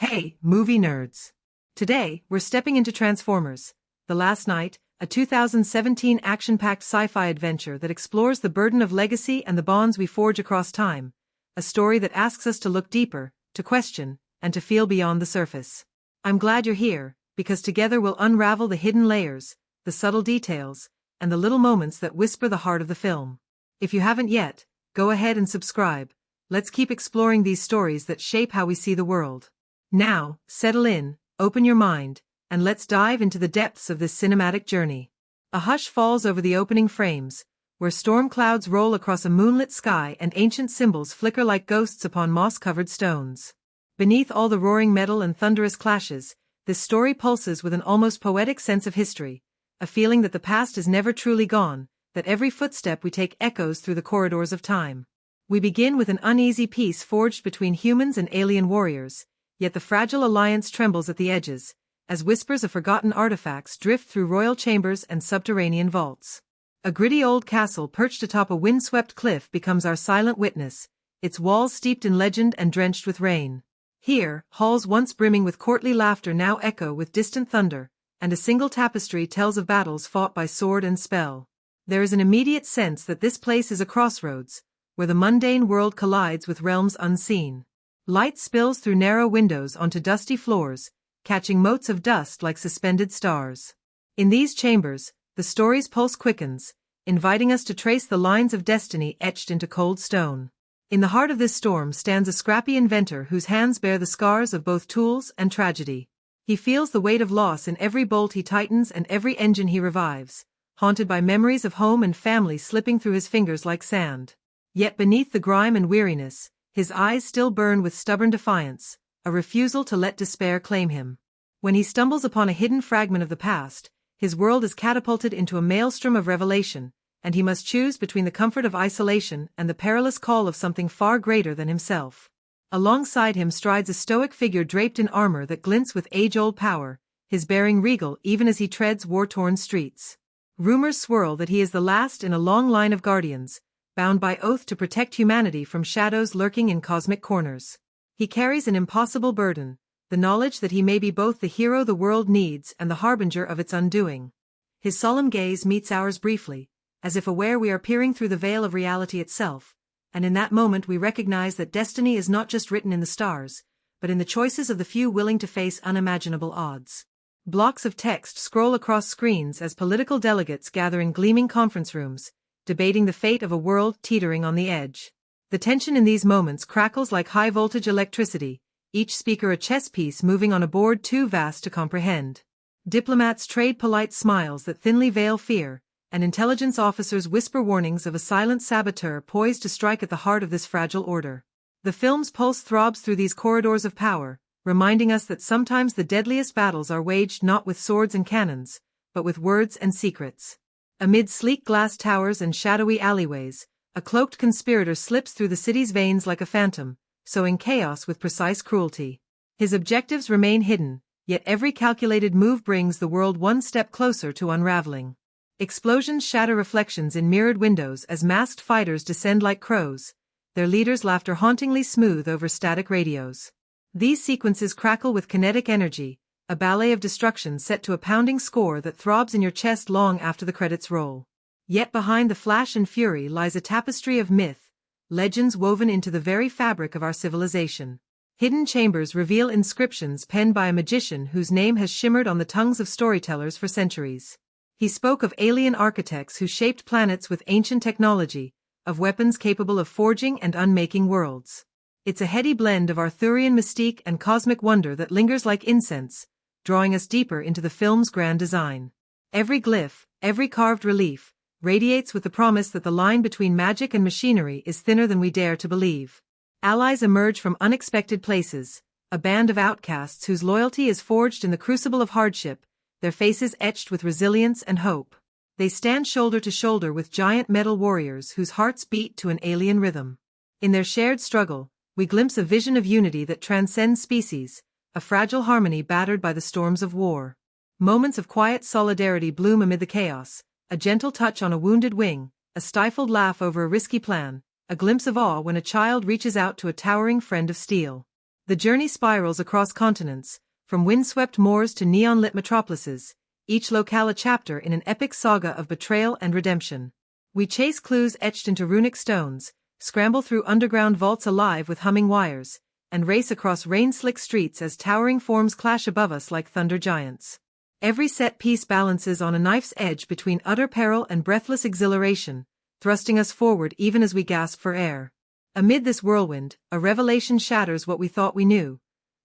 Hey, movie nerds! Today, we're stepping into Transformers: The Last Night, a 2017 action-packed sci-fi adventure that explores the burden of legacy and the bonds we forge across time. A story that asks us to look deeper, to question, and to feel beyond the surface. I'm glad you're here, because together we'll unravel the hidden layers, the subtle details, and the little moments that whisper the heart of the film. If you haven't yet, go ahead and subscribe. Let's keep exploring these stories that shape how we see the world. Now, settle in, open your mind, and let's dive into the depths of this cinematic journey. A hush falls over the opening frames, where storm clouds roll across a moonlit sky and ancient symbols flicker like ghosts upon moss-covered stones. Beneath all the roaring metal and thunderous clashes, this story pulses with an almost poetic sense of history, a feeling that the past is never truly gone, that every footstep we take echoes through the corridors of time. We begin with an uneasy peace forged between humans and alien warriors, yet the fragile alliance trembles at the edges, as whispers of forgotten artifacts drift through royal chambers and subterranean vaults. A gritty old castle perched atop a windswept cliff becomes our silent witness, its walls steeped in legend and drenched with rain. Here, halls once brimming with courtly laughter now echo with distant thunder, and a single tapestry tells of battles fought by sword and spell. There is an immediate sense that this place is a crossroads, where the mundane world collides with realms unseen. Light spills through narrow windows onto dusty floors, catching motes of dust like suspended stars. In these chambers, the story's pulse quickens, inviting us to trace the lines of destiny etched into cold stone. In the heart of this storm stands a scrappy inventor whose hands bear the scars of both tools and tragedy. He feels the weight of loss in every bolt he tightens and every engine he revives, haunted by memories of home and family slipping through his fingers like sand. Yet beneath the grime and weariness, his eyes still burn with stubborn defiance, a refusal to let despair claim him. When he stumbles upon a hidden fragment of the past, his world is catapulted into a maelstrom of revelation, and he must choose between the comfort of isolation and the perilous call of something far greater than himself. Alongside him strides a stoic figure draped in armor that glints with age-old power, his bearing regal even as he treads war-torn streets. Rumors swirl that he is the last in a long line of guardians, bound by oath to protect humanity from shadows lurking in cosmic corners. He carries an impossible burden, the knowledge that he may be both the hero the world needs and the harbinger of its undoing. His solemn gaze meets ours briefly, as if aware we are peering through the veil of reality itself, and in that moment we recognize that destiny is not just written in the stars, but in the choices of the few willing to face unimaginable odds. Blocks of text scroll across screens as political delegates gather in gleaming conference rooms, debating the fate of a world teetering on the edge. The tension in these moments crackles like high-voltage electricity, each speaker a chess piece moving on a board too vast to comprehend. Diplomats trade polite smiles that thinly veil fear, and intelligence officers whisper warnings of a silent saboteur poised to strike at the heart of this fragile order. The film's pulse throbs through these corridors of power, reminding us that sometimes the deadliest battles are waged not with swords and cannons, but with words and secrets. Amid sleek glass towers and shadowy alleyways, a cloaked conspirator slips through the city's veins like a phantom, sowing chaos with precise cruelty. His objectives remain hidden, yet every calculated move brings the world one step closer to unraveling. Explosions shatter reflections in mirrored windows as masked fighters descend like crows, their leaders' laughter hauntingly smooth over static radios. These sequences crackle with kinetic energy, a ballet of destruction set to a pounding score that throbs in your chest long after the credits roll. Yet behind the flash and fury lies a tapestry of myth, legends woven into the very fabric of our civilization. Hidden chambers reveal inscriptions penned by a magician whose name has shimmered on the tongues of storytellers for centuries. He spoke of alien architects who shaped planets with ancient technology, of weapons capable of forging and unmaking worlds. It's a heady blend of Arthurian mystique and cosmic wonder that lingers like incense, drawing us deeper into the film's grand design. Every glyph, every carved relief, radiates with the promise that the line between magic and machinery is thinner than we dare to believe. Allies emerge from unexpected places, a band of outcasts whose loyalty is forged in the crucible of hardship, their faces etched with resilience and hope. They stand shoulder to shoulder with giant metal warriors whose hearts beat to an alien rhythm. In their shared struggle, we glimpse a vision of unity that transcends species, a fragile harmony battered by the storms of war. Moments of quiet solidarity bloom amid the chaos, a gentle touch on a wounded wing, a stifled laugh over a risky plan, a glimpse of awe when a child reaches out to a towering friend of steel. The journey spirals across continents, from windswept moors to neon-lit metropolises, each locale a chapter in an epic saga of betrayal and redemption. We chase clues etched into runic stones, scramble through underground vaults alive with humming wires, and race across rain-slick streets as towering forms clash above us like thunder giants. Every set piece balances on a knife's edge between utter peril and breathless exhilaration, thrusting us forward even as we gasp for air. Amid this whirlwind, a revelation shatters what we thought we knew.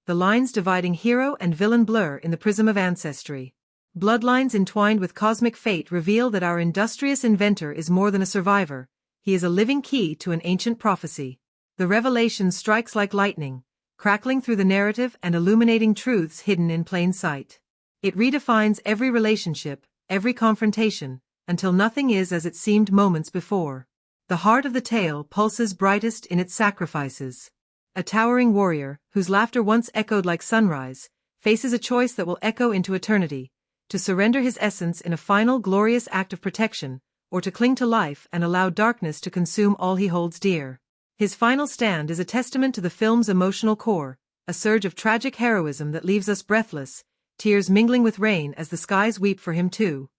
The lines dividing hero and villain blur in the prism of ancestry. Bloodlines entwined with cosmic fate reveal that our industrious inventor is more than a survivor, he is a living key to an ancient prophecy. The revelation strikes like lightning, crackling through the narrative and illuminating truths hidden in plain sight. It redefines every relationship, every confrontation, until nothing is as it seemed moments before. The heart of the tale pulses brightest in its sacrifices. A towering warrior, whose laughter once echoed like sunrise, faces a choice that will echo into eternity: to surrender his essence in a final glorious act of protection, or to cling to life and allow darkness to consume all he holds dear. His final stand is a testament to the film's emotional core, a surge of tragic heroism that leaves us breathless, tears mingling with rain as the skies weep for him too.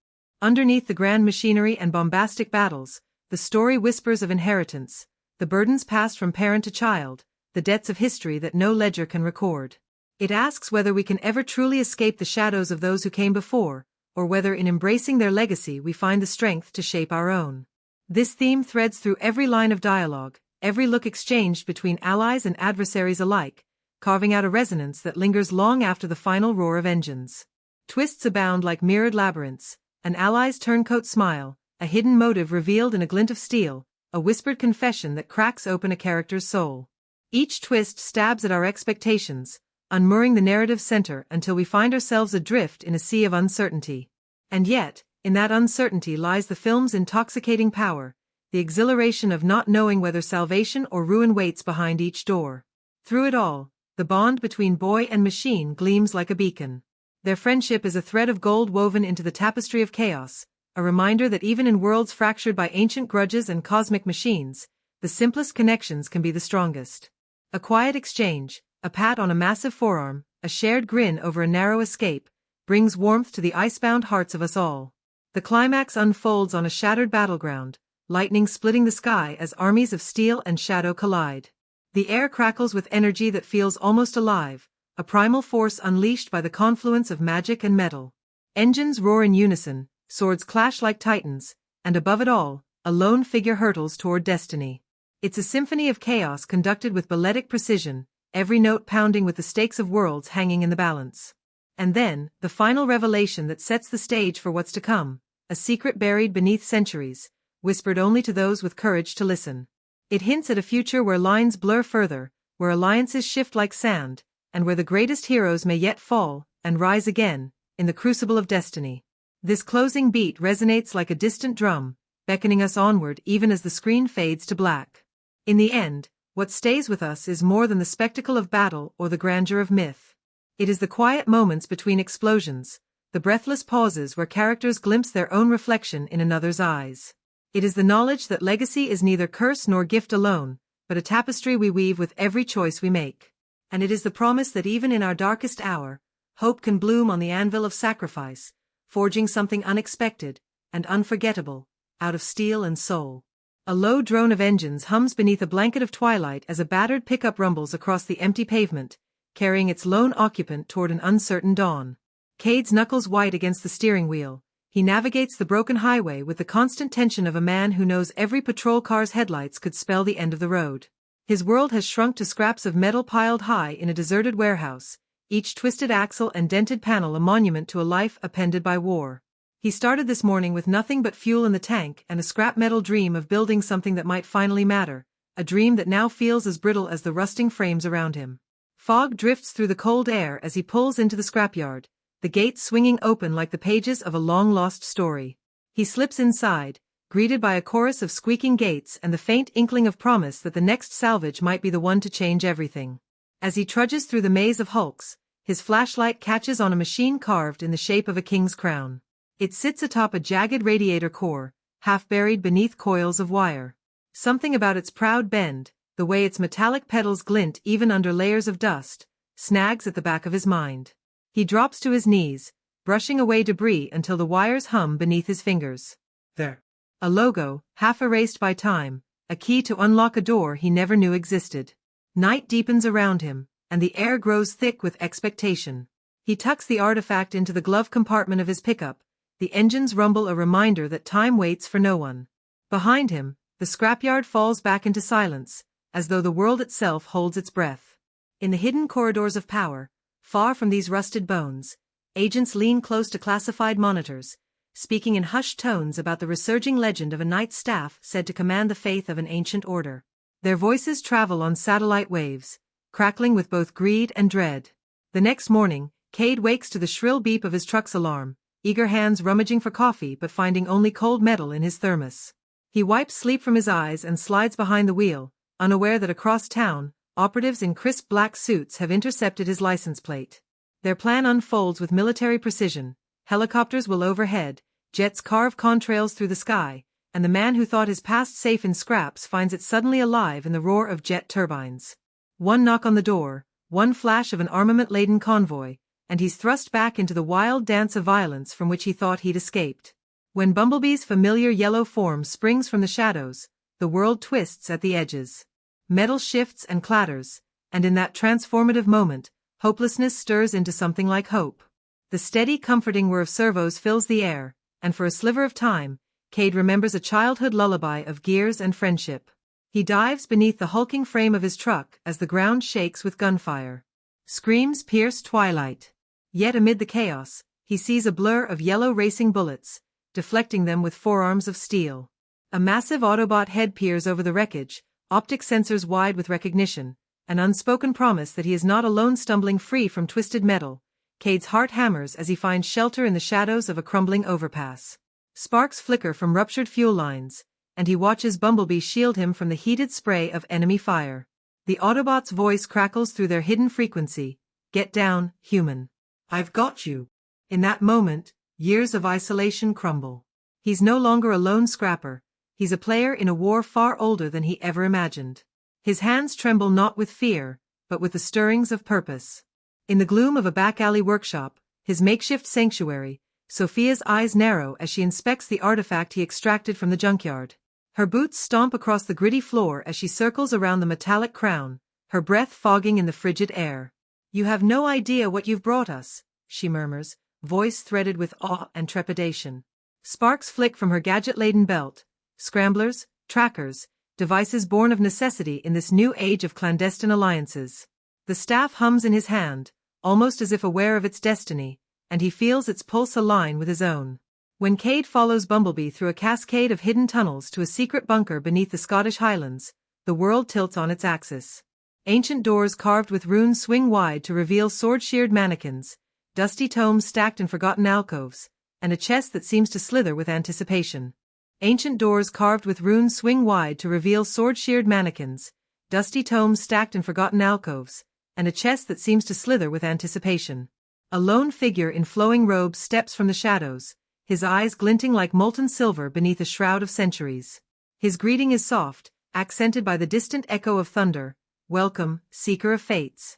Underneath the grand machinery and bombastic battles, the story whispers of inheritance, the burdens passed from parent to child, the debts of history that no ledger can record. It asks whether we can ever truly escape the shadows of those who came before, or whether in embracing their legacy we find the strength to shape our own. This theme threads through every line of dialogue, every look exchanged between allies and adversaries alike, carving out a resonance that lingers long after the final roar of engines. Twists abound like mirrored labyrinths, an ally's turncoat smile, a hidden motive revealed in a glint of steel, a whispered confession that cracks open a character's soul. Each twist stabs at our expectations, unmooring the narrative center until we find ourselves adrift in a sea of uncertainty. And yet, in that uncertainty lies the film's intoxicating power, the exhilaration of not knowing whether salvation or ruin waits behind each door. Through it all, the bond between boy and machine gleams like a beacon. Their friendship is a thread of gold woven into the tapestry of chaos, a reminder that even in worlds fractured by ancient grudges and cosmic machines, the simplest connections can be the strongest. A quiet exchange, a pat on a massive forearm, a shared grin over a narrow escape, brings warmth to the icebound hearts of us all. The climax unfolds on a shattered battleground, lightning splitting the sky as armies of steel and shadow collide. The air crackles with energy that feels almost alive, a primal force unleashed by the confluence of magic and metal. Engines roar in unison, swords clash like titans, and above it all, a lone figure hurtles toward destiny. It's a symphony of chaos conducted with balletic precision, every note pounding with the stakes of worlds hanging in the balance. And then, the final revelation that sets the stage for what's to come, a secret buried beneath centuries, whispered only to those with courage to listen. It hints at a future where lines blur further, where alliances shift like sand, and where the greatest heroes may yet fall, and rise again, in the crucible of destiny. This closing beat resonates like a distant drum, beckoning us onward even as the screen fades to black. In the end, what stays with us is more than the spectacle of battle or the grandeur of myth. It is the quiet moments between explosions, the breathless pauses where characters glimpse their own reflection in another's eyes. It is the knowledge that legacy is neither curse nor gift alone, but a tapestry we weave with every choice we make. And it is the promise that even in our darkest hour, hope can bloom on the anvil of sacrifice, forging something unexpected and unforgettable out of steel and soul. A low drone of engines hums beneath a blanket of twilight as a battered pickup rumbles across the empty pavement, carrying its lone occupant toward an uncertain dawn. Cade's knuckles white against the steering wheel, he navigates the broken highway with the constant tension of a man who knows every patrol car's headlights could spell the end of the road. His world has shrunk to scraps of metal piled high in a deserted warehouse, each twisted axle and dented panel a monument to a life appended by war. He started this morning with nothing but fuel in the tank and a scrap metal dream of building something that might finally matter, a dream that now feels as brittle as the rusting frames around him. Fog drifts through the cold air as he pulls into the scrapyard, the gates swinging open like the pages of a long-lost story. He slips inside, greeted by a chorus of squeaking gates and the faint inkling of promise that the next salvage might be the one to change everything. As he trudges through the maze of hulks, his flashlight catches on a machine carved in the shape of a king's crown. It sits atop a jagged radiator core, half buried beneath coils of wire. Something about its proud bend, the way its metallic petals glint even under layers of dust, snags at the back of his mind. He drops to his knees, brushing away debris until the wires hum beneath his fingers. There. A logo, half erased by time, a key to unlock a door he never knew existed. Night deepens around him, and the air grows thick with expectation. He tucks the artifact into the glove compartment of his pickup, the engines rumble a reminder that time waits for no one. Behind him, the scrapyard falls back into silence, as though the world itself holds its breath. In the hidden corridors of power, far from these rusted bones, agents lean close to classified monitors, speaking in hushed tones about the resurging legend of a knight's staff said to command the faith of an ancient order. Their voices travel on satellite waves, crackling with both greed and dread. The next morning, Cade wakes to the shrill beep of his truck's alarm, eager hands rummaging for coffee but finding only cold metal in his thermos. He wipes sleep from his eyes and slides behind the wheel, unaware that across town, operatives in crisp black suits have intercepted his license plate. Their plan unfolds with military precision. Helicopters will overhead, jets carve contrails through the sky, and the man who thought his past safe in scraps finds it suddenly alive in the roar of jet turbines. One knock on the door, one flash of an armament-laden convoy, and he's thrust back into the wild dance of violence from which he thought he'd escaped. When Bumblebee's familiar yellow form springs from the shadows, the world twists at the edges. Metal shifts and clatters, and in that transformative moment, hopelessness stirs into something like hope. The steady, comforting whir of servos fills the air, and for a sliver of time, Cade remembers a childhood lullaby of gears and friendship. He dives beneath the hulking frame of his truck as the ground shakes with gunfire. Screams pierce twilight. Yet amid the chaos, he sees a blur of yellow racing bullets, deflecting them with forearms of steel. A massive Autobot head peers over the wreckage, optic sensors wide with recognition, an unspoken promise that he is not alone stumbling free from twisted metal. Cade's heart hammers as he finds shelter in the shadows of a crumbling overpass. Sparks flicker from ruptured fuel lines, and he watches Bumblebee shield him from the heated spray of enemy fire. The Autobot's voice crackles through their hidden frequency. "Get down, human. I've got you." In that moment, years of isolation crumble. He's no longer a lone scrapper. He's a player in a war far older than he ever imagined. His hands tremble not with fear, but with the stirrings of purpose. In the gloom of a back-alley workshop, his makeshift sanctuary, Sophia's eyes narrow as she inspects the artifact he extracted from the junkyard. Her boots stomp across the gritty floor as she circles around the metallic crown, her breath fogging in the frigid air. "You have no idea what you've brought us," she murmurs, voice threaded with awe and trepidation. Sparks flick from her gadget-laden belt, scramblers, trackers, devices born of necessity in this new age of clandestine alliances. The staff hums in his hand, almost as if aware of its destiny, and he feels its pulse align with his own. When Cade follows Bumblebee through a cascade of hidden tunnels to a secret bunker beneath the Scottish Highlands, the world tilts on its axis. Ancient doors carved with runes swing wide to reveal sword-sheared mannequins, dusty tomes stacked in forgotten alcoves, and a chest that seems to slither with anticipation. Ancient doors carved with runes swing wide to reveal sword-sheared mannequins, dusty tomes stacked in forgotten alcoves, and a chest that seems to slither with anticipation. A lone figure in flowing robes steps from the shadows, his eyes glinting like molten silver beneath a shroud of centuries. His greeting is soft, accented by the distant echo of thunder. "Welcome, seeker of fates."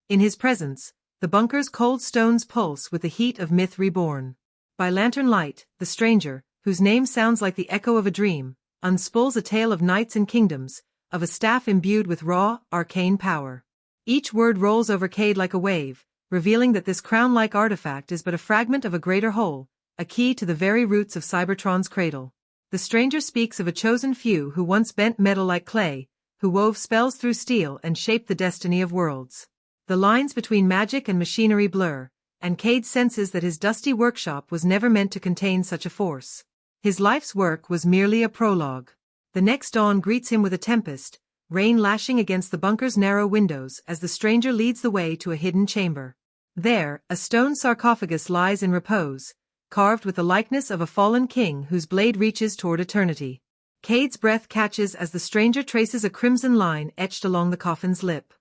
In his presence, the bunker's cold stones pulse with the heat of myth reborn. By lantern light, the stranger, whose name sounds like the echo of a dream, unspools a tale of knights and kingdoms, of a staff imbued with raw, arcane power. Each word rolls over Cade like a wave, revealing that this crown-like artifact is but a fragment of a greater whole, a key to the very roots of Cybertron's cradle. The stranger speaks of a chosen few who once bent metal like clay, who wove spells through steel and shaped the destiny of worlds. The lines between magic and machinery blur, and Cade senses that his dusty workshop was never meant to contain such a force. His life's work was merely a prologue. The next dawn greets him with a tempest, rain lashing against the bunker's narrow windows as the stranger leads the way to a hidden chamber. There, a stone sarcophagus lies in repose, carved with the likeness of a fallen king whose blade reaches toward eternity. Cade's breath catches as the stranger traces a crimson line etched along the coffin's lip.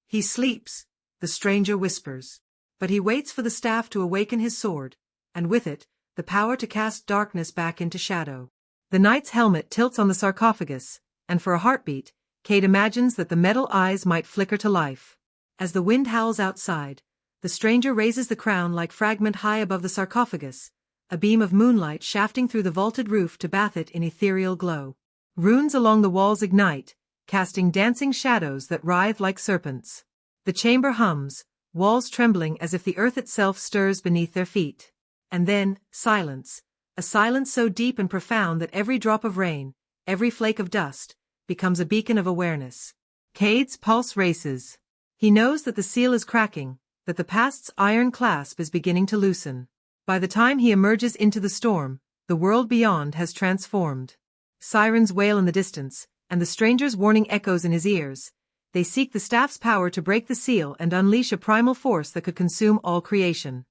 "He sleeps," the stranger whispers. But he waits for the staff to awaken his sword, and with it, the power to cast darkness back into shadow. The knight's helmet tilts on the sarcophagus, and for a heartbeat, Cade imagines that the metal eyes might flicker to life. As the wind howls outside, the stranger raises the crown like fragment high above the sarcophagus, a beam of moonlight shafting through the vaulted roof to bathe it in ethereal glow. Runes along the walls ignite, casting dancing shadows that writhe like serpents. The chamber hums, walls trembling as if the earth itself stirs beneath their feet. And then, silence. A silence so deep and profound that every drop of rain, every flake of dust, becomes a beacon of awareness. Cade's pulse races. He knows that the seal is cracking, that the past's iron clasp is beginning to loosen. By the time he emerges into the storm, the world beyond has transformed. Sirens wail in the distance, and the stranger's warning echoes in his ears. They seek the staff's power to break the seal and unleash a primal force that could consume all creation.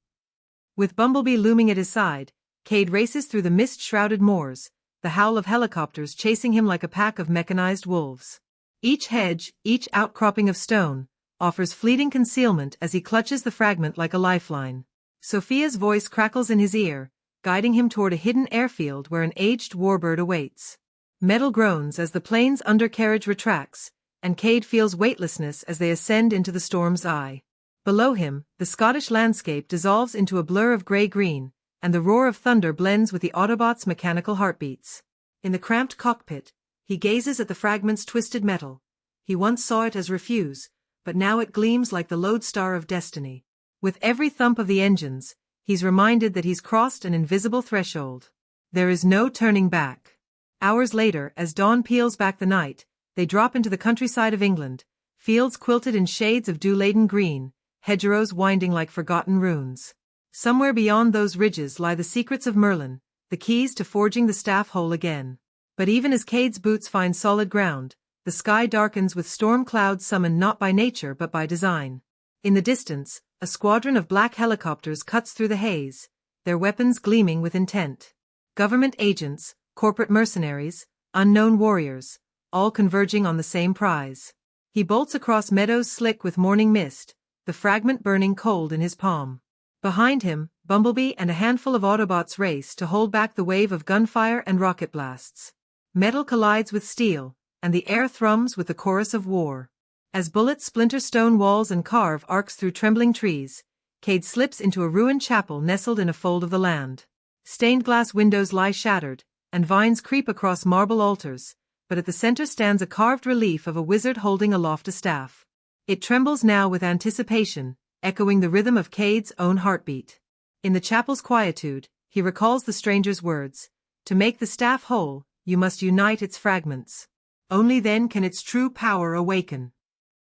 With Bumblebee looming at his side, Cade races through the mist-shrouded moors, the howl of helicopters chasing him like a pack of mechanized wolves. Each hedge, each outcropping of stone, offers fleeting concealment as he clutches the fragment like a lifeline. Sophia's voice crackles in his ear, guiding him toward a hidden airfield where an aged warbird awaits. Metal groans as the plane's undercarriage retracts, and Cade feels weightlessness as they ascend into the storm's eye. Below him, the Scottish landscape dissolves into a blur of gray-green, and the roar of thunder blends with the Autobot's mechanical heartbeats. In the cramped cockpit, he gazes at the fragment's twisted metal. He once saw it as refuse, but now it gleams like the lodestar of destiny. With every thump of the engines, he's reminded that he's crossed an invisible threshold. There is no turning back. Hours later, as dawn peels back the night, they drop into the countryside of England, fields quilted in shades of dew-laden green, hedgerows winding like forgotten runes. Somewhere beyond those ridges lie the secrets of Merlin, the keys to forging the staff whole again. But even as Cade's boots find solid ground, the sky darkens with storm clouds summoned not by nature but by design. In the distance, a squadron of black helicopters cuts through the haze, their weapons gleaming with intent. Government agents, corporate mercenaries, unknown warriors, all converging on the same prize. He bolts across meadows slick with morning mist, the fragment burning cold in his palm. Behind him, Bumblebee and a handful of Autobots race to hold back the wave of gunfire and rocket blasts. Metal collides with steel, and the air thrums with the chorus of war. As bullets splinter stone walls and carve arcs through trembling trees, Cade slips into a ruined chapel nestled in a fold of the land. Stained glass windows lie shattered, and vines creep across marble altars, but at the center stands a carved relief of a wizard holding aloft a staff. It trembles now with anticipation, echoing the rhythm of Cade's own heartbeat. In the chapel's quietude, he recalls the stranger's words, "To make the staff whole, you must unite its fragments. Only then can its true power awaken."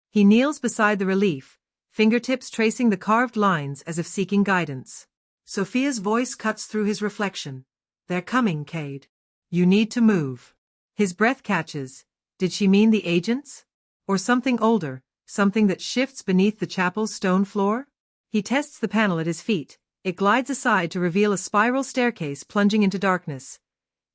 He kneels beside the relief, fingertips tracing the carved lines as if seeking guidance. Sophia's voice cuts through his reflection. "They're coming, Cade. You need to move." His breath catches. Did she mean the agents? Or something older, something that shifts beneath the chapel's stone floor? He tests the panel at his feet. It glides aside to reveal a spiral staircase plunging into darkness.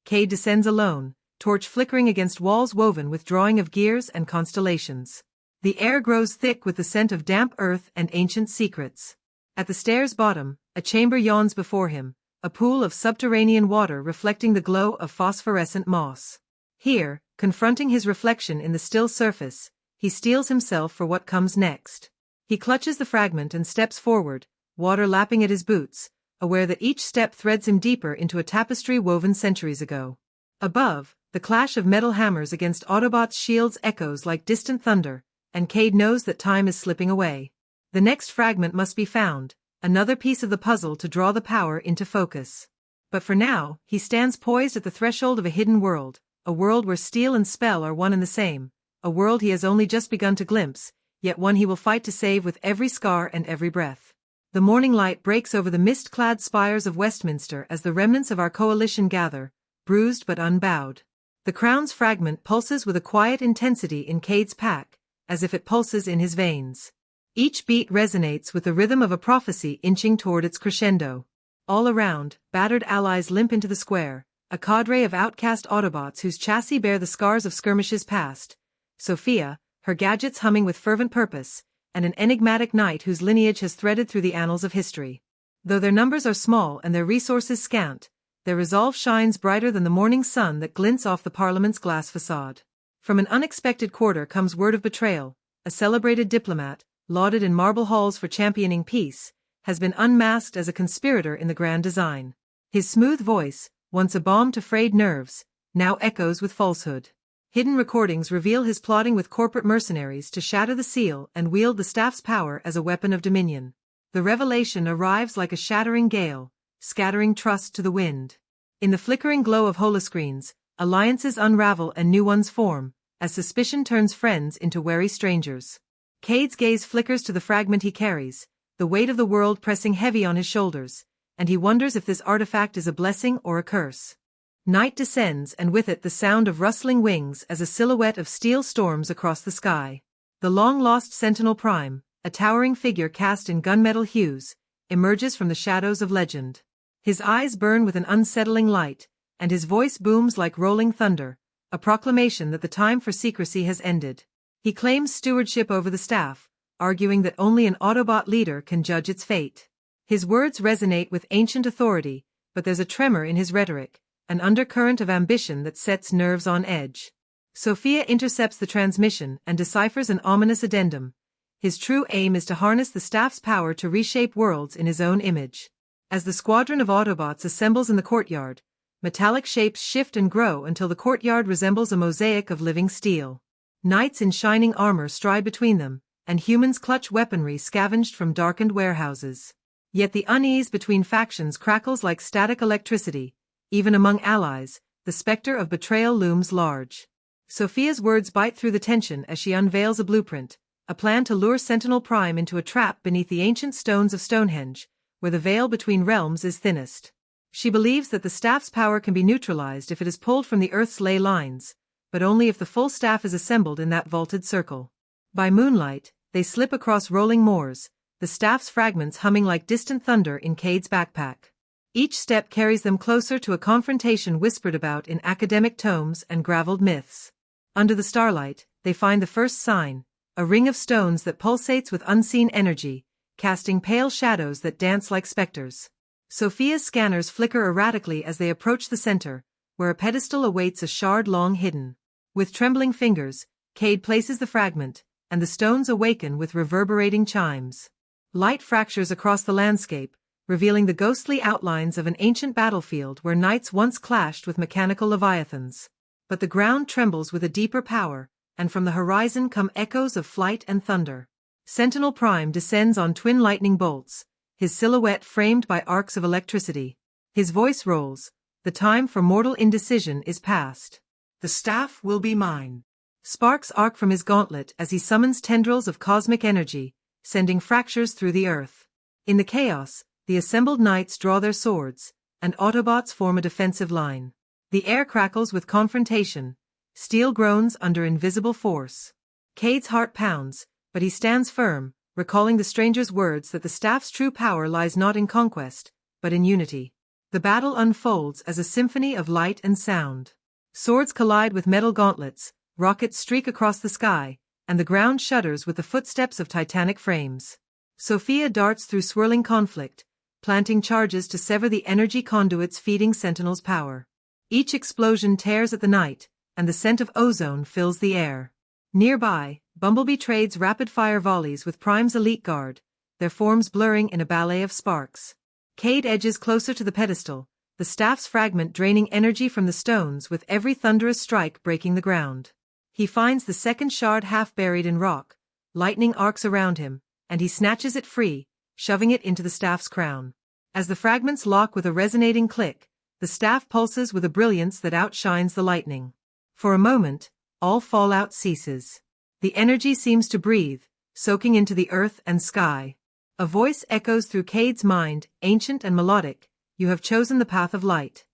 Cade descends alone, torch flickering against walls woven with drawing of gears and constellations. The air grows thick with the scent of damp earth and ancient secrets. At the stairs' bottom, a chamber yawns before him, a pool of subterranean water reflecting the glow of phosphorescent moss. Here, confronting his reflection in the still surface, he steels himself for what comes next. He clutches the fragment and steps forward, water lapping at his boots, aware that each step threads him deeper into a tapestry woven centuries ago. Above, the clash of metal hammers against Autobots' shields echoes like distant thunder, and Cade knows that time is slipping away. The next fragment must be found, another piece of the puzzle to draw the power into focus. But for now, he stands poised at the threshold of a hidden world, a world where steel and spell are one and the same, a world he has only just begun to glimpse, yet one he will fight to save with every scar and every breath. The morning light breaks over the mist-clad spires of Westminster as the remnants of our coalition gather, bruised but unbowed. The crown's fragment pulses with a quiet intensity in Cade's pack, as if it pulses in his veins. Each beat resonates with the rhythm of a prophecy inching toward its crescendo. All around, battered allies limp into the square, a cadre of outcast Autobots whose chassis bear the scars of skirmishes past. Sophia, her gadgets humming with fervent purpose, and an enigmatic knight whose lineage has threaded through the annals of history. Though their numbers are small and their resources scant, their resolve shines brighter than the morning sun that glints off the Parliament's glass facade. From an unexpected quarter comes word of betrayal. A celebrated diplomat, lauded in marble halls for championing peace, has been unmasked as a conspirator in the grand design. His smooth voice, once a balm to frayed nerves, now echoes with falsehood. Hidden recordings reveal his plotting with corporate mercenaries to shatter the seal and wield the staff's power as a weapon of dominion. The revelation arrives like a shattering gale, scattering trust to the wind. In the flickering glow of holoscreens, alliances unravel and new ones form, as suspicion turns friends into wary strangers. Cade's gaze flickers to the fragment he carries, the weight of the world pressing heavy on his shoulders, and he wonders if this artifact is a blessing or a curse. Night descends, and with it the sound of rustling wings as a silhouette of steel storms across the sky. The long-lost Sentinel Prime, a towering figure cast in gunmetal hues, emerges from the shadows of legend. His eyes burn with an unsettling light, and his voice booms like rolling thunder, a proclamation that the time for secrecy has ended. He claims stewardship over the staff, arguing that only an Autobot leader can judge its fate. His words resonate with ancient authority, but there's a tremor in his rhetoric, an undercurrent of ambition that sets nerves on edge. Sophia intercepts the transmission and deciphers an ominous addendum. His true aim is to harness the staff's power to reshape worlds in his own image. As the squadron of Autobots assembles in the courtyard, metallic shapes shift and grow until the courtyard resembles a mosaic of living steel. Knights in shining armor stride between them, and humans clutch weaponry scavenged from darkened warehouses. Yet the unease between factions crackles like static electricity. Even among allies, the specter of betrayal looms large. Sophia's words bite through the tension as she unveils a blueprint, a plan to lure Sentinel Prime into a trap beneath the ancient stones of Stonehenge, where the veil between realms is thinnest. She believes that the staff's power can be neutralized if it is pulled from the Earth's ley lines, but only if the full staff is assembled in that vaulted circle. By moonlight, they slip across rolling moors, the staff's fragments humming like distant thunder in Cade's backpack. Each step carries them closer to a confrontation whispered about in academic tomes and gravelled myths. Under the starlight, they find the first sign, a ring of stones that pulsates with unseen energy, casting pale shadows that dance like specters. Sophia's scanners flicker erratically as they approach the center, where a pedestal awaits a shard long hidden. With trembling fingers, Cade places the fragment, and the stones awaken with reverberating chimes. Light fractures across the landscape, revealing the ghostly outlines of an ancient battlefield where knights once clashed with mechanical leviathans. But the ground trembles with a deeper power, and from the horizon come echoes of flight and thunder. Sentinel Prime descends on twin lightning bolts, his silhouette framed by arcs of electricity. His voice rolls, "The time for mortal indecision is past. The staff will be mine." Sparks arc from his gauntlet as he summons tendrils of cosmic energy, sending fractures through the earth. In the chaos, the assembled knights draw their swords, and Autobots form a defensive line. The air crackles with confrontation, steel groans under invisible force. Cade's heart pounds, but he stands firm, recalling the stranger's words that the staff's true power lies not in conquest, but in unity. The battle unfolds as a symphony of light and sound. Swords collide with metal gauntlets, rockets streak across the sky, and the ground shudders with the footsteps of titanic frames. Sophia darts through swirling conflict, planting charges to sever the energy conduits feeding Sentinel's power. Each explosion tears at the night, and the scent of ozone fills the air. Nearby, Bumblebee trades rapid-fire volleys with Prime's elite guard, their forms blurring in a ballet of sparks. Cade edges closer to the pedestal, the staff's fragment draining energy from the stones with every thunderous strike breaking the ground. He finds the second shard half buried in rock, lightning arcs around him, and he snatches it free, shoving it into the staff's crown. As the fragments lock with a resonating click, the staff pulses with a brilliance that outshines the lightning. For a moment, all fallout ceases. The energy seems to breathe, soaking into the earth and sky. A voice echoes through Cade's mind, ancient and melodic, "You have chosen the path of light."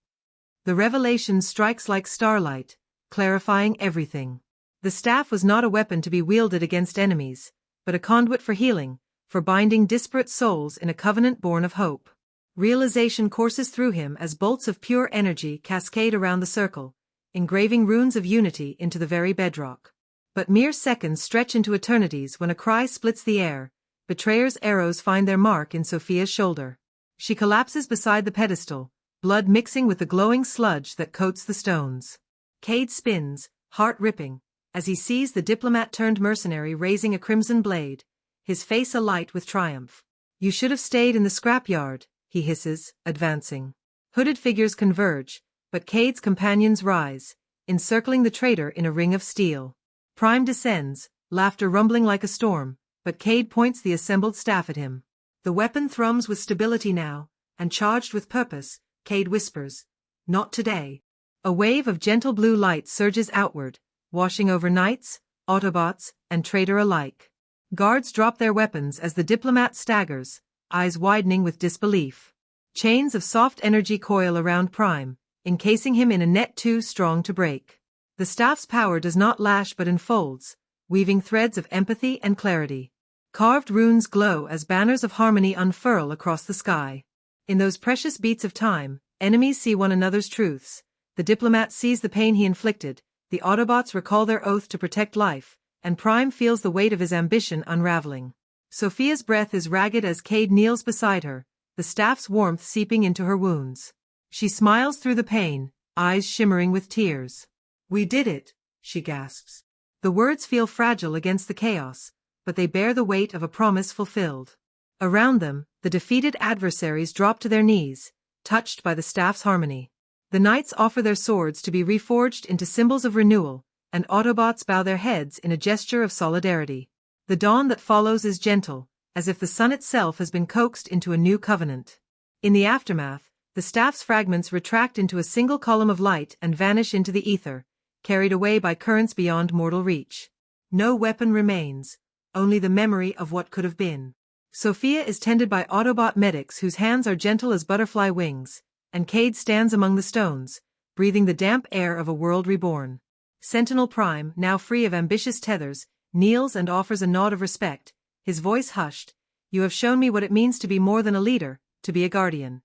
The revelation strikes like starlight, clarifying everything. The staff was not a weapon to be wielded against enemies, but a conduit for healing, for binding disparate souls in a covenant born of hope. Realization courses through him as bolts of pure energy cascade around the circle, engraving runes of unity into the very bedrock. But mere seconds stretch into eternities when a cry splits the air. Betrayer's arrows find their mark in Sophia's shoulder. She collapses beside the pedestal, blood mixing with the glowing sludge that coats the stones. Cade spins, heart ripping, as he sees the diplomat-turned-mercenary raising a crimson blade, his face alight with triumph. "You should have stayed in the scrapyard," he hisses, advancing. Hooded figures converge, but Cade's companions rise, encircling the traitor in a ring of steel. Prime descends, laughter rumbling like a storm, but Cade points the assembled staff at him. The weapon thrums with stability now, and charged with purpose, Cade whispers, "Not today." A wave of gentle blue light surges outward, washing over knights, Autobots, and traitor alike. Guards drop their weapons as the diplomat staggers, eyes widening with disbelief. Chains of soft energy coil around Prime, encasing him in a net too strong to break. The staff's power does not lash but unfolds, weaving threads of empathy and clarity. Carved runes glow as banners of harmony unfurl across the sky. In those precious beats of time, enemies see one another's truths. The diplomat sees the pain he inflicted, the Autobots recall their oath to protect life, and Prime feels the weight of his ambition unraveling. Sophia's breath is ragged as Cade kneels beside her, the staff's warmth seeping into her wounds. She smiles through the pain, eyes shimmering with tears. "We did it," she gasps. The words feel fragile against the chaos, but they bear the weight of a promise fulfilled. Around them, the defeated adversaries drop to their knees, touched by the staff's harmony. The knights offer their swords to be reforged into symbols of renewal, and Autobots bow their heads in a gesture of solidarity. The dawn that follows is gentle, as if the sun itself has been coaxed into a new covenant. In the aftermath, the staff's fragments retract into a single column of light and vanish into the ether, carried away by currents beyond mortal reach. No weapon remains, only the memory of what could have been. Sophia is tended by Autobot medics whose hands are gentle as butterfly wings, and Cade stands among the stones, breathing the damp air of a world reborn. Sentinel Prime, now free of ambitious tethers, kneels and offers a nod of respect, his voice hushed. "You have shown me what it means to be more than a leader, to be a guardian."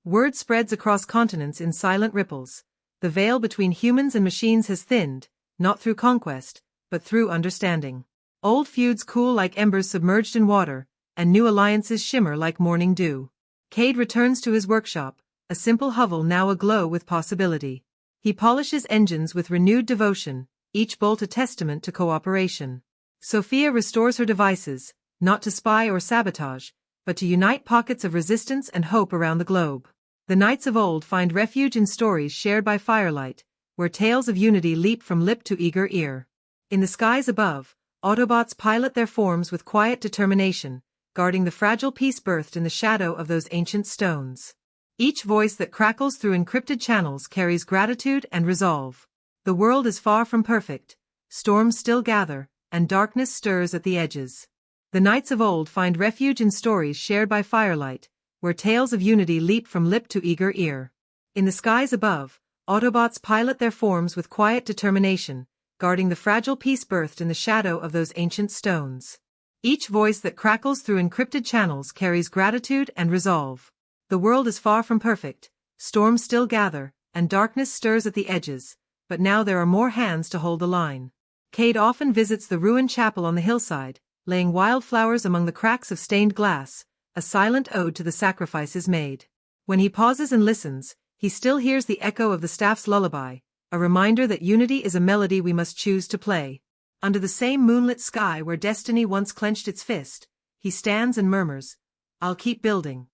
Word spreads across continents in silent ripples. The veil between humans and machines has thinned, not through conquest, but through understanding. Old feuds cool like embers submerged in water, and new alliances shimmer like morning dew. Cade returns to his workshop, a simple hovel now aglow with possibility. He polishes engines with renewed devotion, each bolt a testament to cooperation. Sophia restores her devices, not to spy or sabotage, but to unite pockets of resistance and hope around the globe. The knights of old find refuge in stories shared by firelight, where tales of unity leap from lip to eager ear. In the skies above, Autobots pilot their forms with quiet determination, guarding the fragile peace birthed in the shadow of those ancient stones. Each voice that crackles through encrypted channels carries gratitude and resolve. The world is far from perfect, storms still gather, and darkness stirs at the edges. The knights of old find refuge in stories shared by firelight, where tales of unity leap from lip to eager ear. In the skies above, Autobots pilot their forms with quiet determination, guarding the fragile peace birthed in the shadow of those ancient stones. Each voice that crackles through encrypted channels carries gratitude and resolve. The world is far from perfect, storms still gather, and darkness stirs at the edges, but now there are more hands to hold the line. Cade often visits the ruined chapel on the hillside, laying wildflowers among the cracks of stained glass, a silent ode to the sacrifices made. When he pauses and listens, he still hears the echo of the staff's lullaby, a reminder that unity is a melody we must choose to play. Under the same moonlit sky where destiny once clenched its fist, he stands and murmurs, "I'll keep building."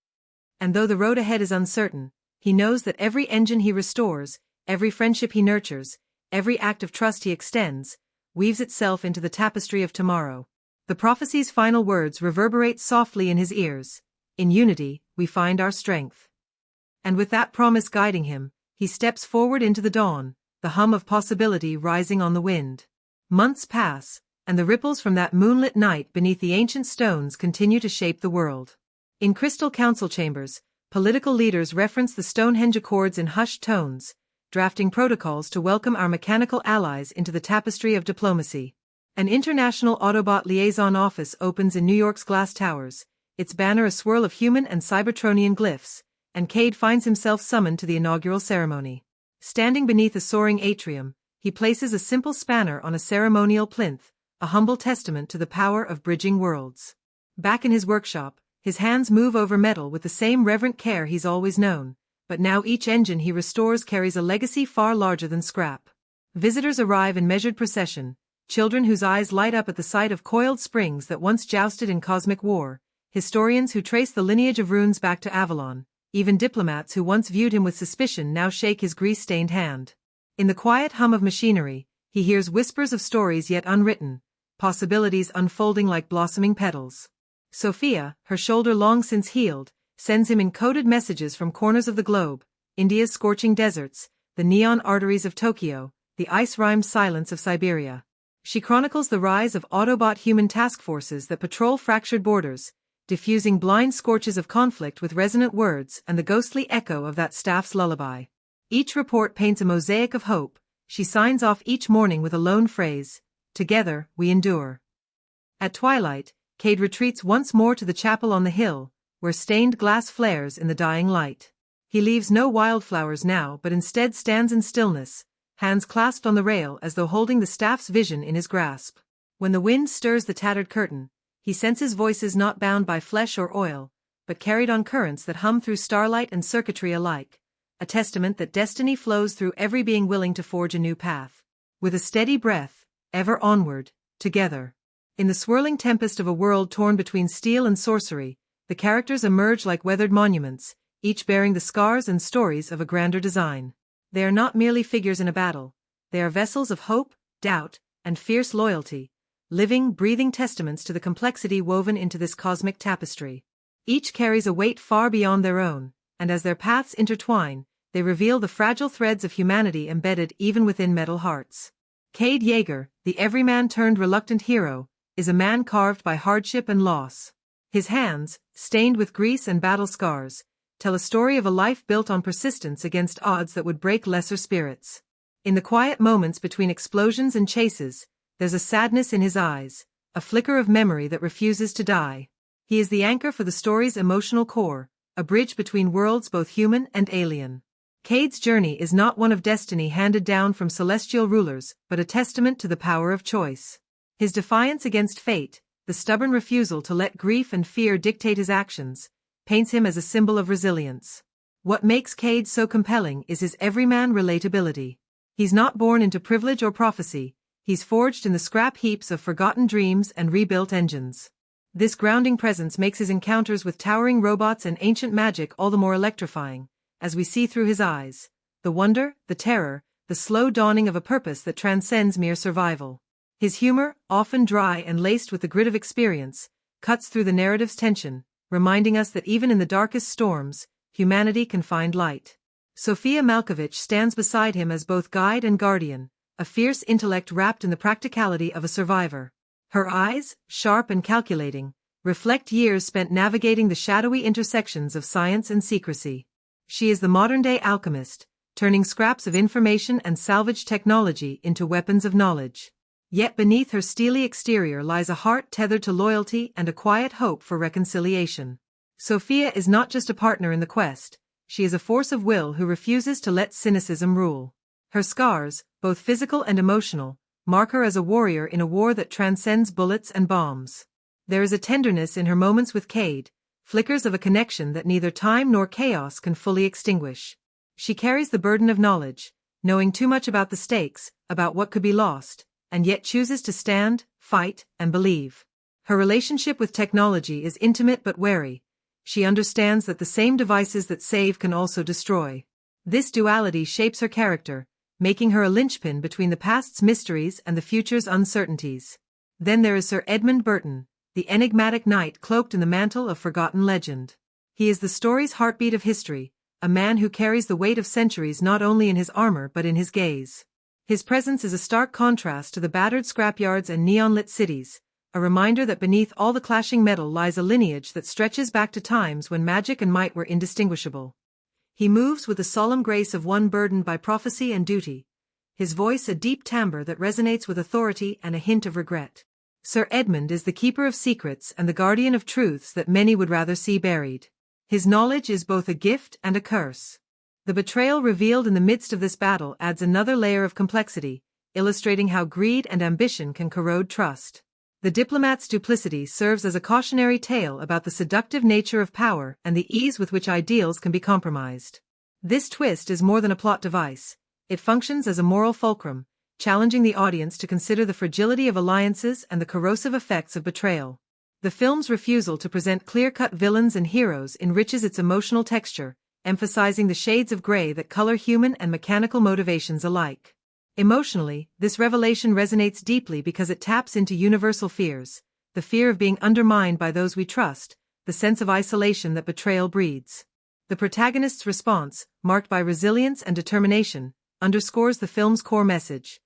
And though the road ahead is uncertain, he knows that every engine he restores, every friendship he nurtures, every act of trust he extends, weaves itself into the tapestry of tomorrow. The prophecy's final words reverberate softly in his ears. In unity, we find our strength. And with that promise guiding him, he steps forward into the dawn, the hum of possibility rising on the wind. Months pass, and the ripples from that moonlit night beneath the ancient stones continue to shape the world. In crystal council chambers, political leaders reference the Stonehenge Accords in hushed tones, drafting protocols to welcome our mechanical allies into the tapestry of diplomacy. An international Autobot liaison office opens in New York's glass towers, its banner a swirl of human and Cybertronian glyphs, and Cade finds himself summoned to the inaugural ceremony. Standing beneath a soaring atrium, he places a simple spanner on a ceremonial plinth, a humble testament to the power of bridging worlds. Back in his workshop, his hands move over metal with the same reverent care he's always known, but now each engine he restores carries a legacy far larger than scrap. Visitors arrive in measured procession, children whose eyes light up at the sight of coiled springs that once jousted in cosmic war, historians who trace the lineage of runes back to Avalon, even diplomats who once viewed him with suspicion now shake his grease-stained hand. In the quiet hum of machinery, he hears whispers of stories yet unwritten, possibilities unfolding like blossoming petals. Sophia, her shoulder long since healed, sends him encoded messages from corners of the globe, India's scorching deserts, the neon arteries of Tokyo, the ice-rhymed silence of Siberia. She chronicles the rise of Autobot human task forces that patrol fractured borders, diffusing blind scorches of conflict with resonant words and the ghostly echo of that staff's lullaby. Each report paints a mosaic of hope. She signs off each morning with a lone phrase, "Together, we endure." At twilight, Cade retreats once more to the chapel on the hill, where stained glass flares in the dying light. He leaves no wildflowers now but instead stands in stillness, hands clasped on the rail as though holding the staff's vision in his grasp. When the wind stirs the tattered curtain, he senses voices not bound by flesh or oil, but carried on currents that hum through starlight and circuitry alike, a testament that destiny flows through every being willing to forge a new path. With a steady breath, ever onward, together. In the swirling tempest of a world torn between steel and sorcery, the characters emerge like weathered monuments, each bearing the scars and stories of a grander design. They are not merely figures in a battle, they are vessels of hope, doubt, and fierce loyalty, living, breathing testaments to the complexity woven into this cosmic tapestry. Each carries a weight far beyond their own, and as their paths intertwine, they reveal the fragile threads of humanity embedded even within metal hearts. Cade Yeager, the everyman-turned-reluctant hero, is a man carved by hardship and loss. His hands, stained with grease and battle scars, tell a story of a life built on persistence against odds that would break lesser spirits. In the quiet moments between explosions and chases, there's a sadness in his eyes, a flicker of memory that refuses to die. He is the anchor for the story's emotional core, a bridge between worlds both human and alien. Cade's journey is not one of destiny handed down from celestial rulers, but a testament to the power of choice. His defiance against fate, the stubborn refusal to let grief and fear dictate his actions, paints him as a symbol of resilience. What makes Cade so compelling is his everyman relatability. He's not born into privilege or prophecy, he's forged in the scrap heaps of forgotten dreams and rebuilt engines. This grounding presence makes his encounters with towering robots and ancient magic all the more electrifying, as we see through his eyes, the wonder, the terror, the slow dawning of a purpose that transcends mere survival. His humor, often dry and laced with the grit of experience, cuts through the narrative's tension, reminding us that even in the darkest storms, humanity can find light. Sofia Malkovich stands beside him as both guide and guardian, a fierce intellect wrapped in the practicality of a survivor. Her eyes, sharp and calculating, reflect years spent navigating the shadowy intersections of science and secrecy. She is the modern-day alchemist, turning scraps of information and salvaged technology into weapons of knowledge. Yet beneath her steely exterior lies a heart tethered to loyalty and a quiet hope for reconciliation. Sophia is not just a partner in the quest, she is a force of will who refuses to let cynicism rule. Her scars, both physical and emotional, mark her as a warrior in a war that transcends bullets and bombs. There is a tenderness in her moments with Cade, flickers of a connection that neither time nor chaos can fully extinguish. She carries the burden of knowledge, knowing too much about the stakes, about what could be lost, and yet chooses to stand, fight, and believe. Her relationship with technology is intimate but wary. She understands that the same devices that save can also destroy. This duality shapes her character, making her a linchpin between the past's mysteries and the future's uncertainties. Then there is Sir Edmund Burton, the enigmatic knight cloaked in the mantle of forgotten legend. He is the story's heartbeat of history, a man who carries the weight of centuries not only in his armor but in his gaze. His presence is a stark contrast to the battered scrapyards and neon-lit cities, a reminder that beneath all the clashing metal lies a lineage that stretches back to times when magic and might were indistinguishable. He moves with the solemn grace of one burdened by prophecy and duty, his voice a deep timbre that resonates with authority and a hint of regret. Sir Edmund is the keeper of secrets and the guardian of truths that many would rather see buried. His knowledge is both a gift and a curse. The betrayal revealed in the midst of this battle adds another layer of complexity, illustrating how greed and ambition can corrode trust. The diplomat's duplicity serves as a cautionary tale about the seductive nature of power and the ease with which ideals can be compromised. This twist is more than a plot device. It functions as a moral fulcrum, challenging the audience to consider the fragility of alliances and the corrosive effects of betrayal. The film's refusal to present clear-cut villains and heroes enriches its emotional texture, emphasizing the shades of gray that color human and mechanical motivations alike. Emotionally, this revelation resonates deeply because it taps into universal fears: the fear of being undermined by those we trust, the sense of isolation that betrayal breeds. The protagonist's response, marked by resilience and determination, underscores the film's core message: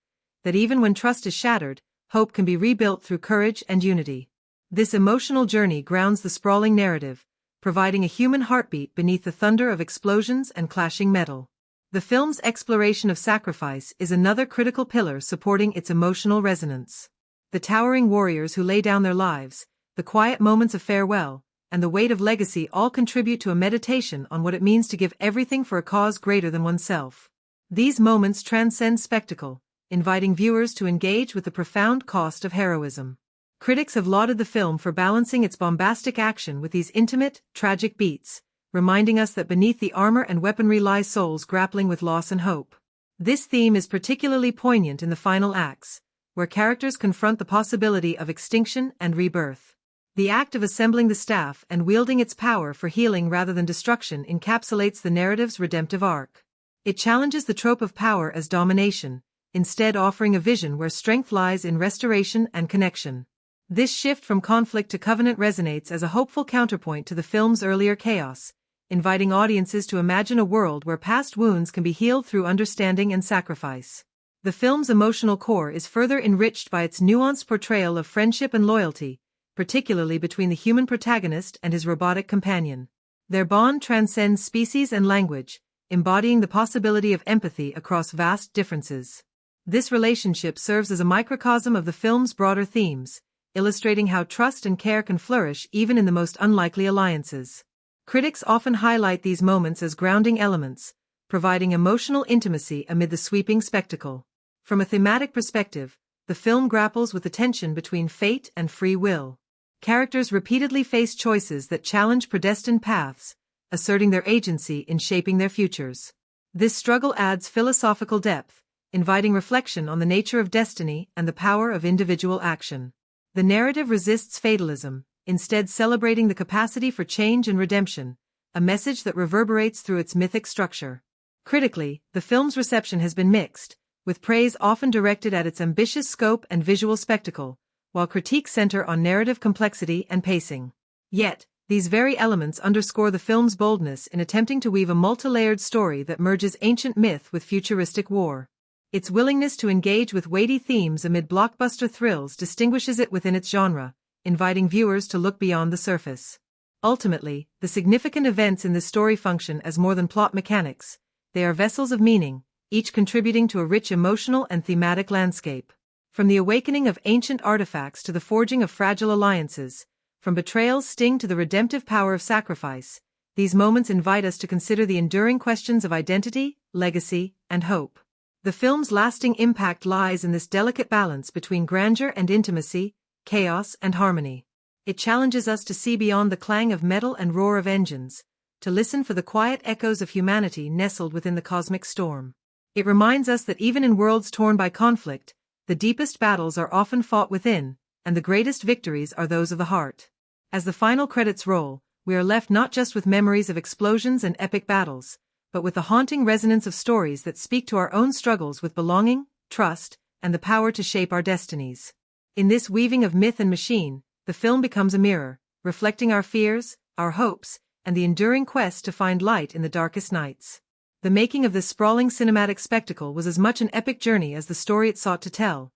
that even when trust is shattered, hope can be rebuilt through courage and unity. This emotional journey grounds the sprawling narrative, providing a human heartbeat beneath the thunder of explosions and clashing metal. The film's exploration of sacrifice is another critical pillar supporting its emotional resonance. The towering warriors who lay down their lives, the quiet moments of farewell, and the weight of legacy all contribute to a meditation on what it means to give everything for a cause greater than oneself. These moments transcend spectacle, inviting viewers to engage with the profound cost of heroism. Critics have lauded the film for balancing its bombastic action with these intimate, tragic beats, reminding us that beneath the armor and weaponry lie souls grappling with loss and hope. This theme is particularly poignant in the final acts, where characters confront the possibility of extinction and rebirth. The act of assembling the staff and wielding its power for healing rather than destruction encapsulates the narrative's redemptive arc. It challenges the trope of power as domination, instead offering a vision where strength lies in restoration and connection. This shift from conflict to covenant resonates as a hopeful counterpoint to the film's earlier chaos, inviting audiences to imagine a world where past wounds can be healed through understanding and sacrifice. The film's emotional core is further enriched by its nuanced portrayal of friendship and loyalty, particularly between the human protagonist and his robotic companion. Their bond transcends species and language, embodying the possibility of empathy across vast differences. This relationship serves as a microcosm of the film's broader themes, illustrating how trust and care can flourish even in the most unlikely alliances. Critics often highlight these moments as grounding elements, providing emotional intimacy amid the sweeping spectacle. From a thematic perspective, the film grapples with the tension between fate and free will. Characters repeatedly face choices that challenge predestined paths, asserting their agency in shaping their futures. This struggle adds philosophical depth, inviting reflection on the nature of destiny and the power of individual action. The narrative resists fatalism, instead celebrating the capacity for change and redemption, a message that reverberates through its mythic structure. Critically, the film's reception has been mixed, with praise often directed at its ambitious scope and visual spectacle, while critiques center on narrative complexity and pacing. Yet, these very elements underscore the film's boldness in attempting to weave a multi-layered story that merges ancient myth with futuristic war. Its willingness to engage with weighty themes amid blockbuster thrills distinguishes it within its genre, inviting viewers to look beyond the surface. Ultimately, the significant events in this story function as more than plot mechanics. They are vessels of meaning, each contributing to a rich emotional and thematic landscape. From the awakening of ancient artifacts to the forging of fragile alliances, from betrayal's sting to the redemptive power of sacrifice, these moments invite us to consider the enduring questions of identity, legacy, and hope. The film's lasting impact lies in this delicate balance between grandeur and intimacy, chaos and harmony. It challenges us to see beyond the clang of metal and roar of engines, to listen for the quiet echoes of humanity nestled within the cosmic storm. It reminds us that even in worlds torn by conflict, the deepest battles are often fought within, and the greatest victories are those of the heart. As the final credits roll, we are left not just with memories of explosions and epic battles, but with the haunting resonance of stories that speak to our own struggles with belonging, trust, and the power to shape our destinies. In this weaving of myth and machine, the film becomes a mirror, reflecting our fears, our hopes, and the enduring quest to find light in the darkest nights. The making of this sprawling cinematic spectacle was as much an epic journey as the story it sought to tell,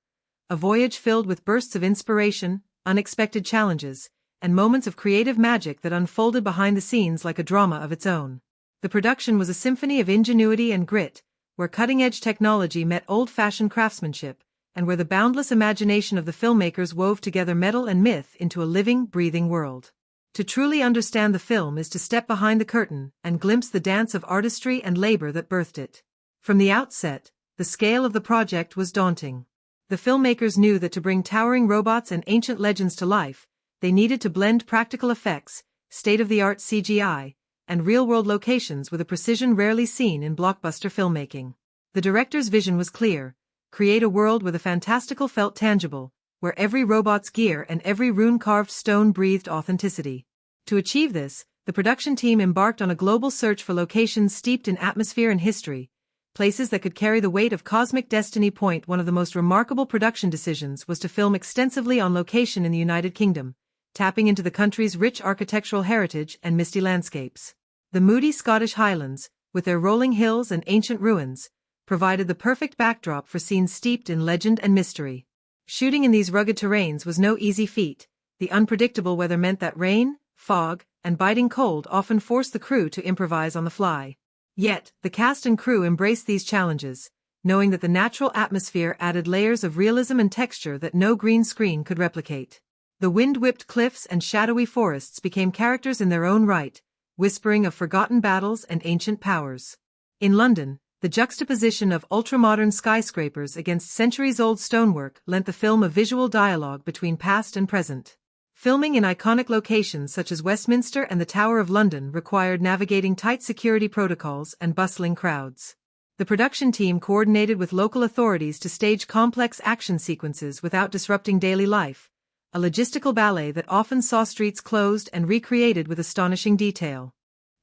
a voyage filled with bursts of inspiration, unexpected challenges, and moments of creative magic that unfolded behind the scenes like a drama of its own. The production was a symphony of ingenuity and grit, where cutting-edge technology met old-fashioned craftsmanship, and where the boundless imagination of the filmmakers wove together metal and myth into a living, breathing world. To truly understand the film is to step behind the curtain and glimpse the dance of artistry and labor that birthed it. From the outset, the scale of the project was daunting. The filmmakers knew that to bring towering robots and ancient legends to life, they needed to blend practical effects, state-of-the-art CGI, and real-world locations with a precision rarely seen in blockbuster filmmaking. The director's vision was clear: create a world where the fantastical felt tangible, where every robot's gear and every rune-carved stone breathed authenticity. To achieve this, the production team embarked on a global search for locations steeped in atmosphere and history, places that could carry the weight of cosmic destiny. One of the most remarkable production decisions was to film extensively on location in the United Kingdom, tapping into the country's rich architectural heritage and misty landscapes. The moody Scottish Highlands, with their rolling hills and ancient ruins, provided the perfect backdrop for scenes steeped in legend and mystery. Shooting in these rugged terrains was no easy feat. The unpredictable weather meant that rain, fog, and biting cold often forced the crew to improvise on the fly. Yet, the cast and crew embraced these challenges, knowing that the natural atmosphere added layers of realism and texture that no green screen could replicate. The wind-whipped cliffs and shadowy forests became characters in their own right, whispering of forgotten battles and ancient powers. In London, the juxtaposition of ultra-modern skyscrapers against centuries-old stonework lent the film a visual dialogue between past and present. Filming in iconic locations such as Westminster and the Tower of London required navigating tight security protocols and bustling crowds. The production team coordinated with local authorities to stage complex action sequences without disrupting daily life, a logistical ballet that often saw streets closed and recreated with astonishing detail.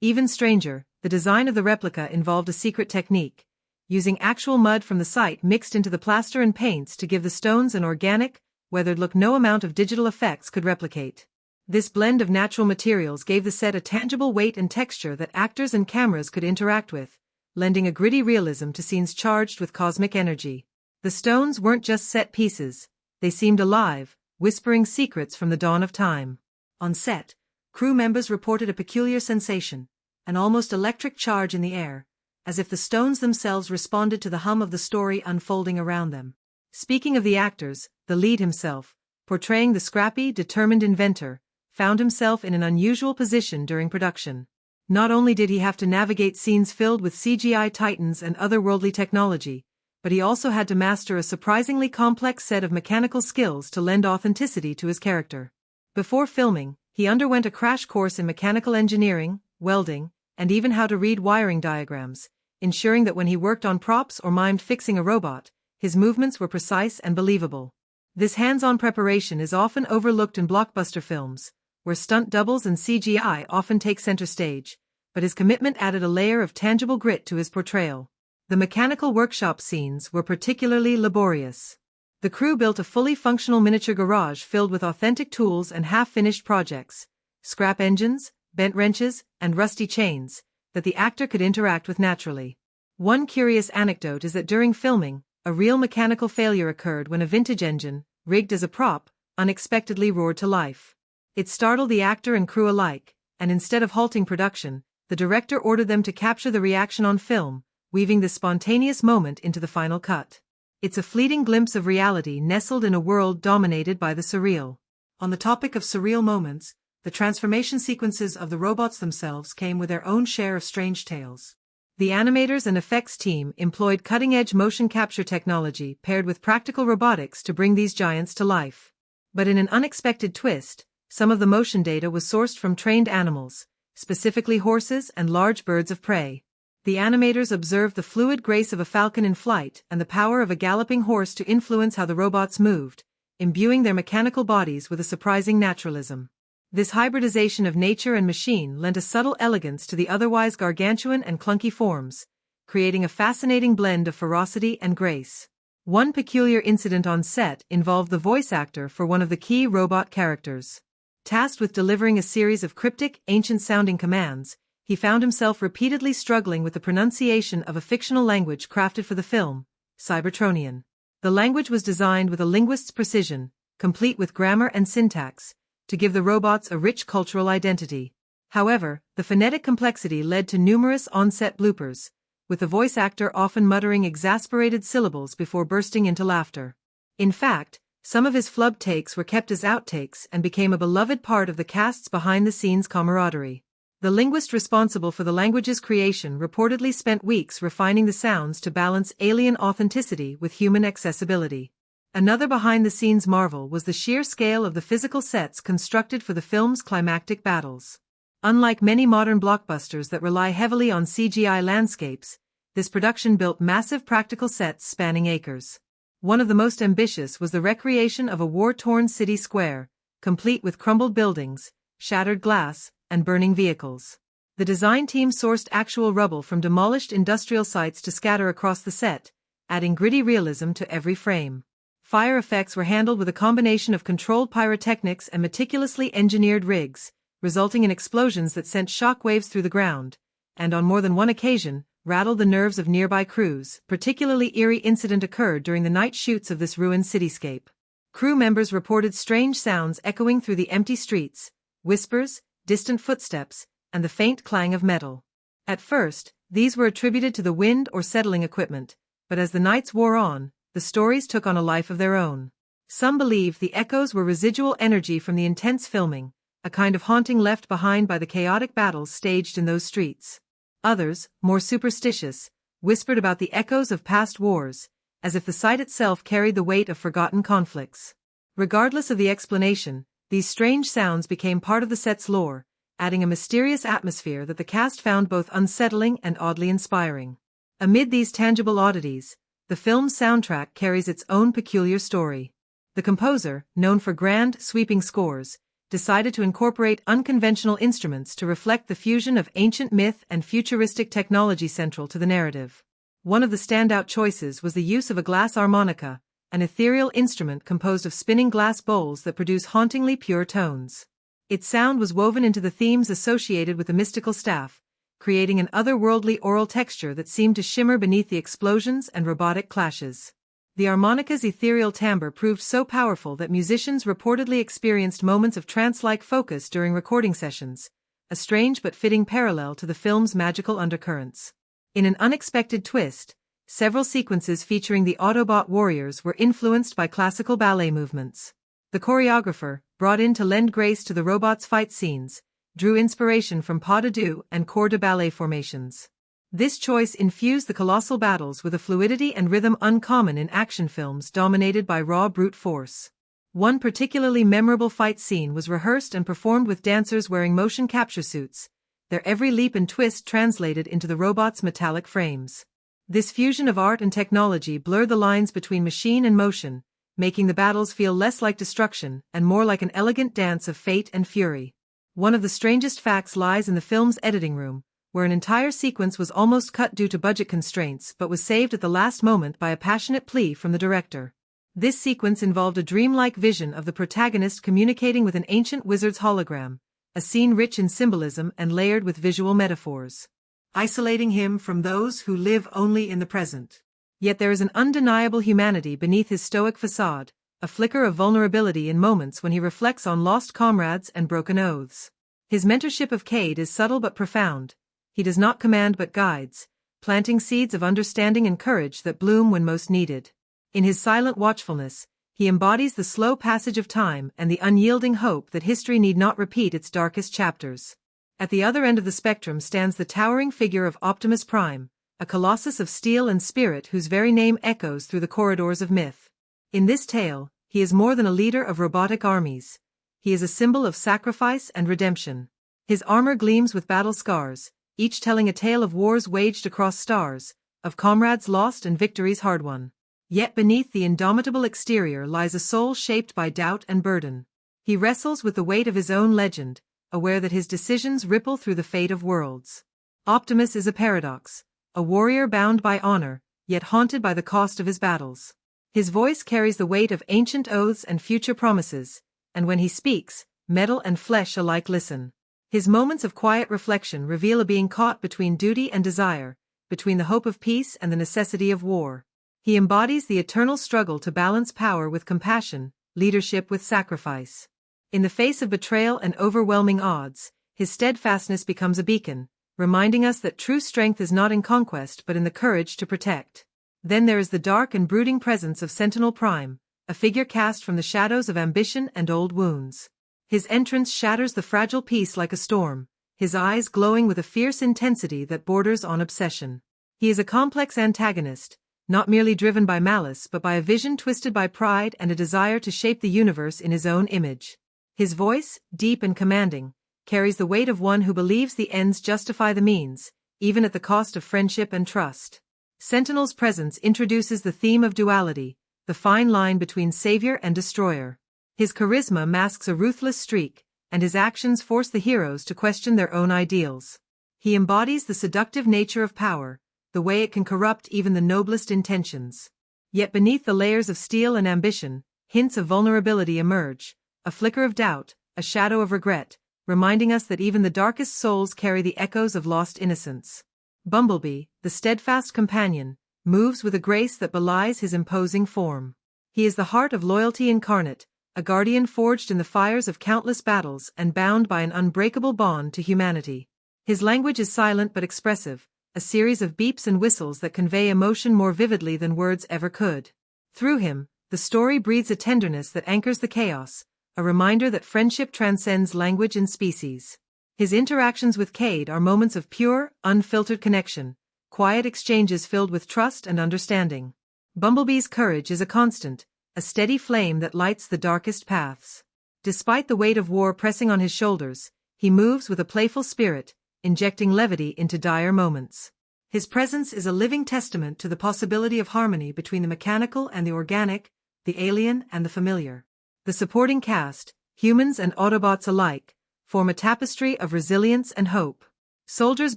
Even stranger, the design of the replica involved a secret technique, using actual mud from the site mixed into the plaster and paints to give the stones an organic, weathered look no amount of digital effects could replicate. This blend of natural materials gave the set a tangible weight and texture that actors and cameras could interact with, lending a gritty realism to scenes charged with cosmic energy. The stones weren't just set pieces, they seemed alive, whispering secrets from the dawn of time. On set, crew members reported a peculiar sensation, an almost electric charge in the air, as if the stones themselves responded to the hum of the story unfolding around them. Speaking of the actors, the lead himself, portraying the scrappy, determined inventor, found himself in an unusual position during production. Not only did he have to navigate scenes filled with CGI titans and otherworldly technology, but he also had to master a surprisingly complex set of mechanical skills to lend authenticity to his character. Before filming, he underwent a crash course in mechanical engineering, welding, and even how to read wiring diagrams, ensuring that when he worked on props or mimed fixing a robot, his movements were precise and believable. This hands-on preparation is often overlooked in blockbuster films, where stunt doubles and CGI often take center stage, but his commitment added a layer of tangible grit to his portrayal. The mechanical workshop scenes were particularly laborious. The crew built a fully functional miniature garage filled with authentic tools and half-finished projects, scrap engines, bent wrenches, and rusty chains, that the actor could interact with naturally. One curious anecdote is that during filming, a real mechanical failure occurred when a vintage engine, rigged as a prop, unexpectedly roared to life. It startled the actor and crew alike, and instead of halting production, the director ordered them to capture the reaction on film, weaving this spontaneous moment into the final cut. It's a fleeting glimpse of reality nestled in a world dominated by the surreal. On the topic of surreal moments, the transformation sequences of the robots themselves came with their own share of strange tales. The animators and effects team employed cutting-edge motion capture technology paired with practical robotics to bring these giants to life. But in an unexpected twist, some of the motion data was sourced from trained animals, specifically horses and large birds of prey. The animators observed the fluid grace of a falcon in flight and the power of a galloping horse to influence how the robots moved, imbuing their mechanical bodies with a surprising naturalism. This hybridization of nature and machine lent a subtle elegance to the otherwise gargantuan and clunky forms, creating a fascinating blend of ferocity and grace. One peculiar incident on set involved the voice actor for one of the key robot characters. Tasked with delivering a series of cryptic, ancient-sounding commands, he found himself repeatedly struggling with the pronunciation of a fictional language crafted for the film, Cybertronian. The language was designed with a linguist's precision, complete with grammar and syntax, to give the robots a rich cultural identity. However, the phonetic complexity led to numerous on-set bloopers, with the voice actor often muttering exasperated syllables before bursting into laughter. In fact, some of his flub takes were kept as outtakes and became a beloved part of the cast's behind-the-scenes camaraderie. The linguist responsible for the language's creation reportedly spent weeks refining the sounds to balance alien authenticity with human accessibility. Another behind-the-scenes marvel was the sheer scale of the physical sets constructed for the film's climactic battles. Unlike many modern blockbusters that rely heavily on CGI landscapes, this production built massive practical sets spanning acres. One of the most ambitious was the recreation of a war-torn city square, complete with crumbled buildings, shattered glass, and burning vehicles. The design team sourced actual rubble from demolished industrial sites to scatter across the set, adding gritty realism to every frame. Fire effects were handled with a combination of controlled pyrotechnics and meticulously engineered rigs, resulting in explosions that sent shockwaves through the ground, and on more than one occasion, rattled the nerves of nearby crews. Particularly eerie incident occurred during the night shoots of this ruined cityscape. Crew members reported strange sounds echoing through the empty streets, whispers, distant footsteps, and the faint clang of metal. At first, these were attributed to the wind or settling equipment, but as the nights wore on, the stories took on a life of their own. Some believe the echoes were residual energy from the intense filming, a kind of haunting left behind by the chaotic battles staged in those streets. Others, more superstitious, whispered about the echoes of past wars, as if the site itself carried the weight of forgotten conflicts. Regardless of the explanation, these strange sounds became part of the set's lore, adding a mysterious atmosphere that the cast found both unsettling and oddly inspiring. Amid these tangible oddities, the film's soundtrack carries its own peculiar story. The composer, known for grand, sweeping scores, decided to incorporate unconventional instruments to reflect the fusion of ancient myth and futuristic technology central to the narrative. One of the standout choices was the use of a glass harmonica, an ethereal instrument composed of spinning glass bowls that produce hauntingly pure tones. Its sound was woven into the themes associated with the mystical staff, creating an otherworldly aural texture that seemed to shimmer beneath the explosions and robotic clashes. The harmonica's ethereal timbre proved so powerful that musicians reportedly experienced moments of trance-like focus during recording sessions, a strange but fitting parallel to the film's magical undercurrents. In an unexpected twist, several sequences featuring the Autobot warriors were influenced by classical ballet movements. The choreographer, brought in to lend grace to the robots' fight scenes, drew inspiration from pas de deux and corps de ballet formations. This choice infused the colossal battles with a fluidity and rhythm uncommon in action films dominated by raw brute force. One particularly memorable fight scene was rehearsed and performed with dancers wearing motion capture suits, their every leap and twist translated into the robots' metallic frames. This fusion of art and technology blurred the lines between machine and motion, making the battles feel less like destruction and more like an elegant dance of fate and fury. One of the strangest facts lies in the film's editing room, where an entire sequence was almost cut due to budget constraints but was saved at the last moment by a passionate plea from the director. This sequence involved a dreamlike vision of the protagonist communicating with an ancient wizard's hologram, a scene rich in symbolism and layered with visual metaphors, isolating him from those who live only in the present. Yet there is an undeniable humanity beneath his stoic facade, a flicker of vulnerability in moments when he reflects on lost comrades and broken oaths. His mentorship of Cade is subtle but profound. He does not command but guides, planting seeds of understanding and courage that bloom when most needed. In his silent watchfulness, he embodies the slow passage of time and the unyielding hope that history need not repeat its darkest chapters. At the other end of the spectrum stands the towering figure of Optimus Prime, a colossus of steel and spirit whose very name echoes through the corridors of myth. In this tale, he is more than a leader of robotic armies. He is a symbol of sacrifice and redemption. His armor gleams with battle scars, each telling a tale of wars waged across stars, of comrades lost and victories hard-won. Yet beneath the indomitable exterior lies a soul shaped by doubt and burden. He wrestles with the weight of his own legend, aware that his decisions ripple through the fate of worlds. Optimus is a paradox, a warrior bound by honor, yet haunted by the cost of his battles. His voice carries the weight of ancient oaths and future promises, and when he speaks, metal and flesh alike listen. His moments of quiet reflection reveal a being caught between duty and desire, between the hope of peace and the necessity of war. He embodies the eternal struggle to balance power with compassion, leadership with sacrifice. In the face of betrayal and overwhelming odds, his steadfastness becomes a beacon, reminding us that true strength is not in conquest but in the courage to protect. Then there is the dark and brooding presence of Sentinel Prime, a figure cast from the shadows of ambition and old wounds. His entrance shatters the fragile peace like a storm, his eyes glowing with a fierce intensity that borders on obsession. He is a complex antagonist, not merely driven by malice but by a vision twisted by pride and a desire to shape the universe in his own image. His voice, deep and commanding, carries the weight of one who believes the ends justify the means, even at the cost of friendship and trust. Sentinel's presence introduces the theme of duality, the fine line between savior and destroyer. His charisma masks a ruthless streak, and his actions force the heroes to question their own ideals. He embodies the seductive nature of power, the way it can corrupt even the noblest intentions. Yet beneath the layers of steel and ambition, hints of vulnerability emerge, a flicker of doubt, a shadow of regret, reminding us that even the darkest souls carry the echoes of lost innocence. Bumblebee, the steadfast companion, moves with a grace that belies his imposing form. He is the heart of loyalty incarnate, a guardian forged in the fires of countless battles and bound by an unbreakable bond to humanity. His language is silent but expressive, a series of beeps and whistles that convey emotion more vividly than words ever could. Through him, the story breathes a tenderness that anchors the chaos, a reminder that friendship transcends language and species. His interactions with Cade are moments of pure, unfiltered connection, quiet exchanges filled with trust and understanding. Bumblebee's courage is a constant, a steady flame that lights the darkest paths. Despite the weight of war pressing on his shoulders, he moves with a playful spirit, injecting levity into dire moments. His presence is a living testament to the possibility of harmony between the mechanical and the organic, the alien and the familiar. The supporting cast, humans and Autobots alike, form a tapestry of resilience and hope. Soldiers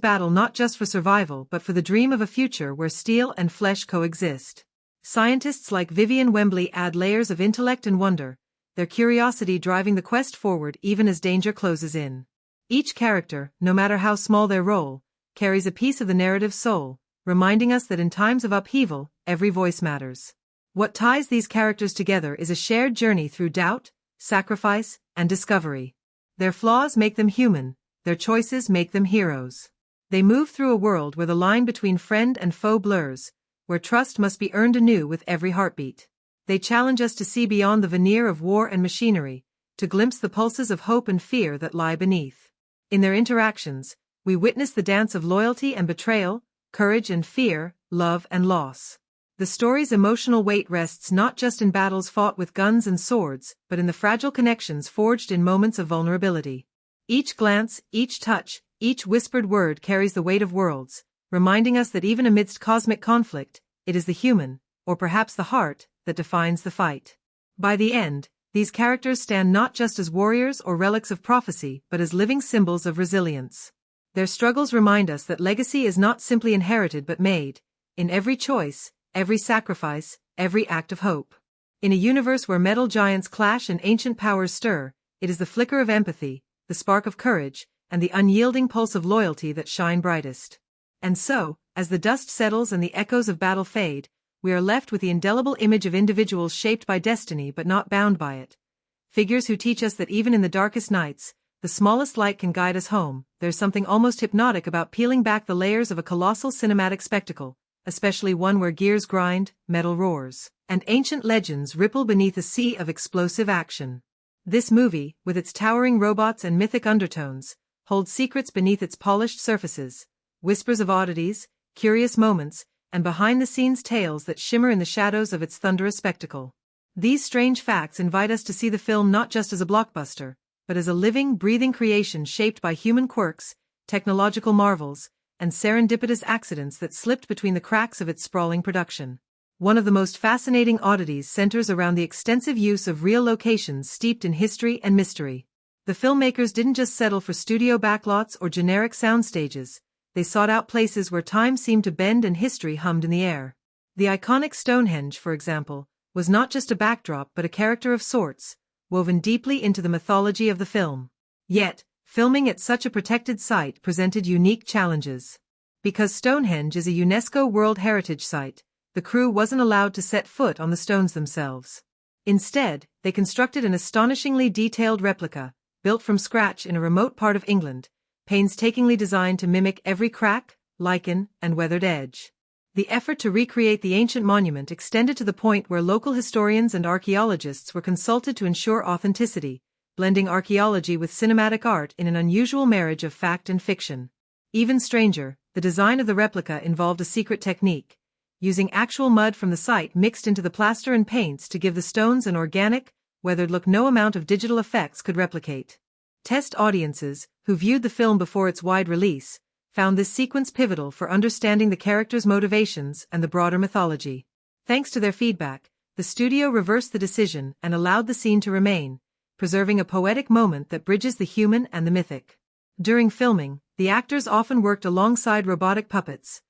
battle not just for survival but for the dream of a future where steel and flesh coexist. Scientists like Vivian Wembley add layers of intellect and wonder, their curiosity driving the quest forward even as danger closes in. Each character, no matter how small their role, carries a piece of the narrative soul, reminding us that in times of upheaval, every voice matters. What ties these characters together is a shared journey through doubt, sacrifice, and discovery. Their flaws make them human, their choices make them heroes. They move through a world where the line between friend and foe blurs, where trust must be earned anew with every heartbeat. They challenge us to see beyond the veneer of war and machinery, to glimpse the pulses of hope and fear that lie beneath. In their interactions, we witness the dance of loyalty and betrayal, courage and fear, love and loss. The story's emotional weight rests not just in battles fought with guns and swords, but in the fragile connections forged in moments of vulnerability. Each glance, each touch, each whispered word carries the weight of worlds, reminding us that even amidst cosmic conflict, it is the human, or perhaps the heart, that defines the fight. By the end, these characters stand not just as warriors or relics of prophecy but as living symbols of resilience. Their struggles remind us that legacy is not simply inherited but made, in every choice, every sacrifice, every act of hope. In a universe where metal giants clash and ancient powers stir, it is the flicker of empathy, the spark of courage, and the unyielding pulse of loyalty that shine brightest. And so, as the dust settles and the echoes of battle fade, we are left with the indelible image of individuals shaped by destiny but not bound by it. Figures who teach us that even in the darkest nights, the smallest light can guide us home. There's something almost hypnotic about peeling back the layers of a colossal cinematic spectacle, especially one where gears grind, metal roars, and ancient legends ripple beneath a sea of explosive action. This movie, with its towering robots and mythic undertones, holds secrets beneath its polished surfaces, whispers of oddities, curious moments, and behind-the-scenes tales that shimmer in the shadows of its thunderous spectacle. These strange facts invite us to see the film not just as a blockbuster, but as a living, breathing creation shaped by human quirks, technological marvels, and serendipitous accidents that slipped between the cracks of its sprawling production. One of the most fascinating oddities centers around the extensive use of real locations steeped in history and mystery. The filmmakers didn't just settle for studio backlots or generic sound stages. They sought out places where time seemed to bend and history hummed in the air. The iconic Stonehenge, for example, was not just a backdrop but a character of sorts, woven deeply into the mythology of the film. Yet, filming at such a protected site presented unique challenges. Because Stonehenge is a UNESCO World Heritage Site, the crew wasn't allowed to set foot on the stones themselves. Instead, they constructed an astonishingly detailed replica, built from scratch in a remote part of England, painstakingly designed to mimic every crack, lichen, and weathered edge. The effort to recreate the ancient monument extended to the point where local historians and archaeologists were consulted to ensure authenticity, blending archaeology with cinematic art in an unusual marriage of fact and fiction. Even stranger, the design of the replica involved a secret technique, using actual mud from the site mixed into the plaster and paints to give the stones an organic, weathered look no amount of digital effects could replicate. Test audiences, who viewed the film before its wide release, found this sequence pivotal for understanding the characters' motivations and the broader mythology. Thanks to their feedback, the studio reversed the decision and allowed the scene to remain, preserving a poetic moment that bridges the human and the mythic. During filming, the actors often worked alongside robotic puppets,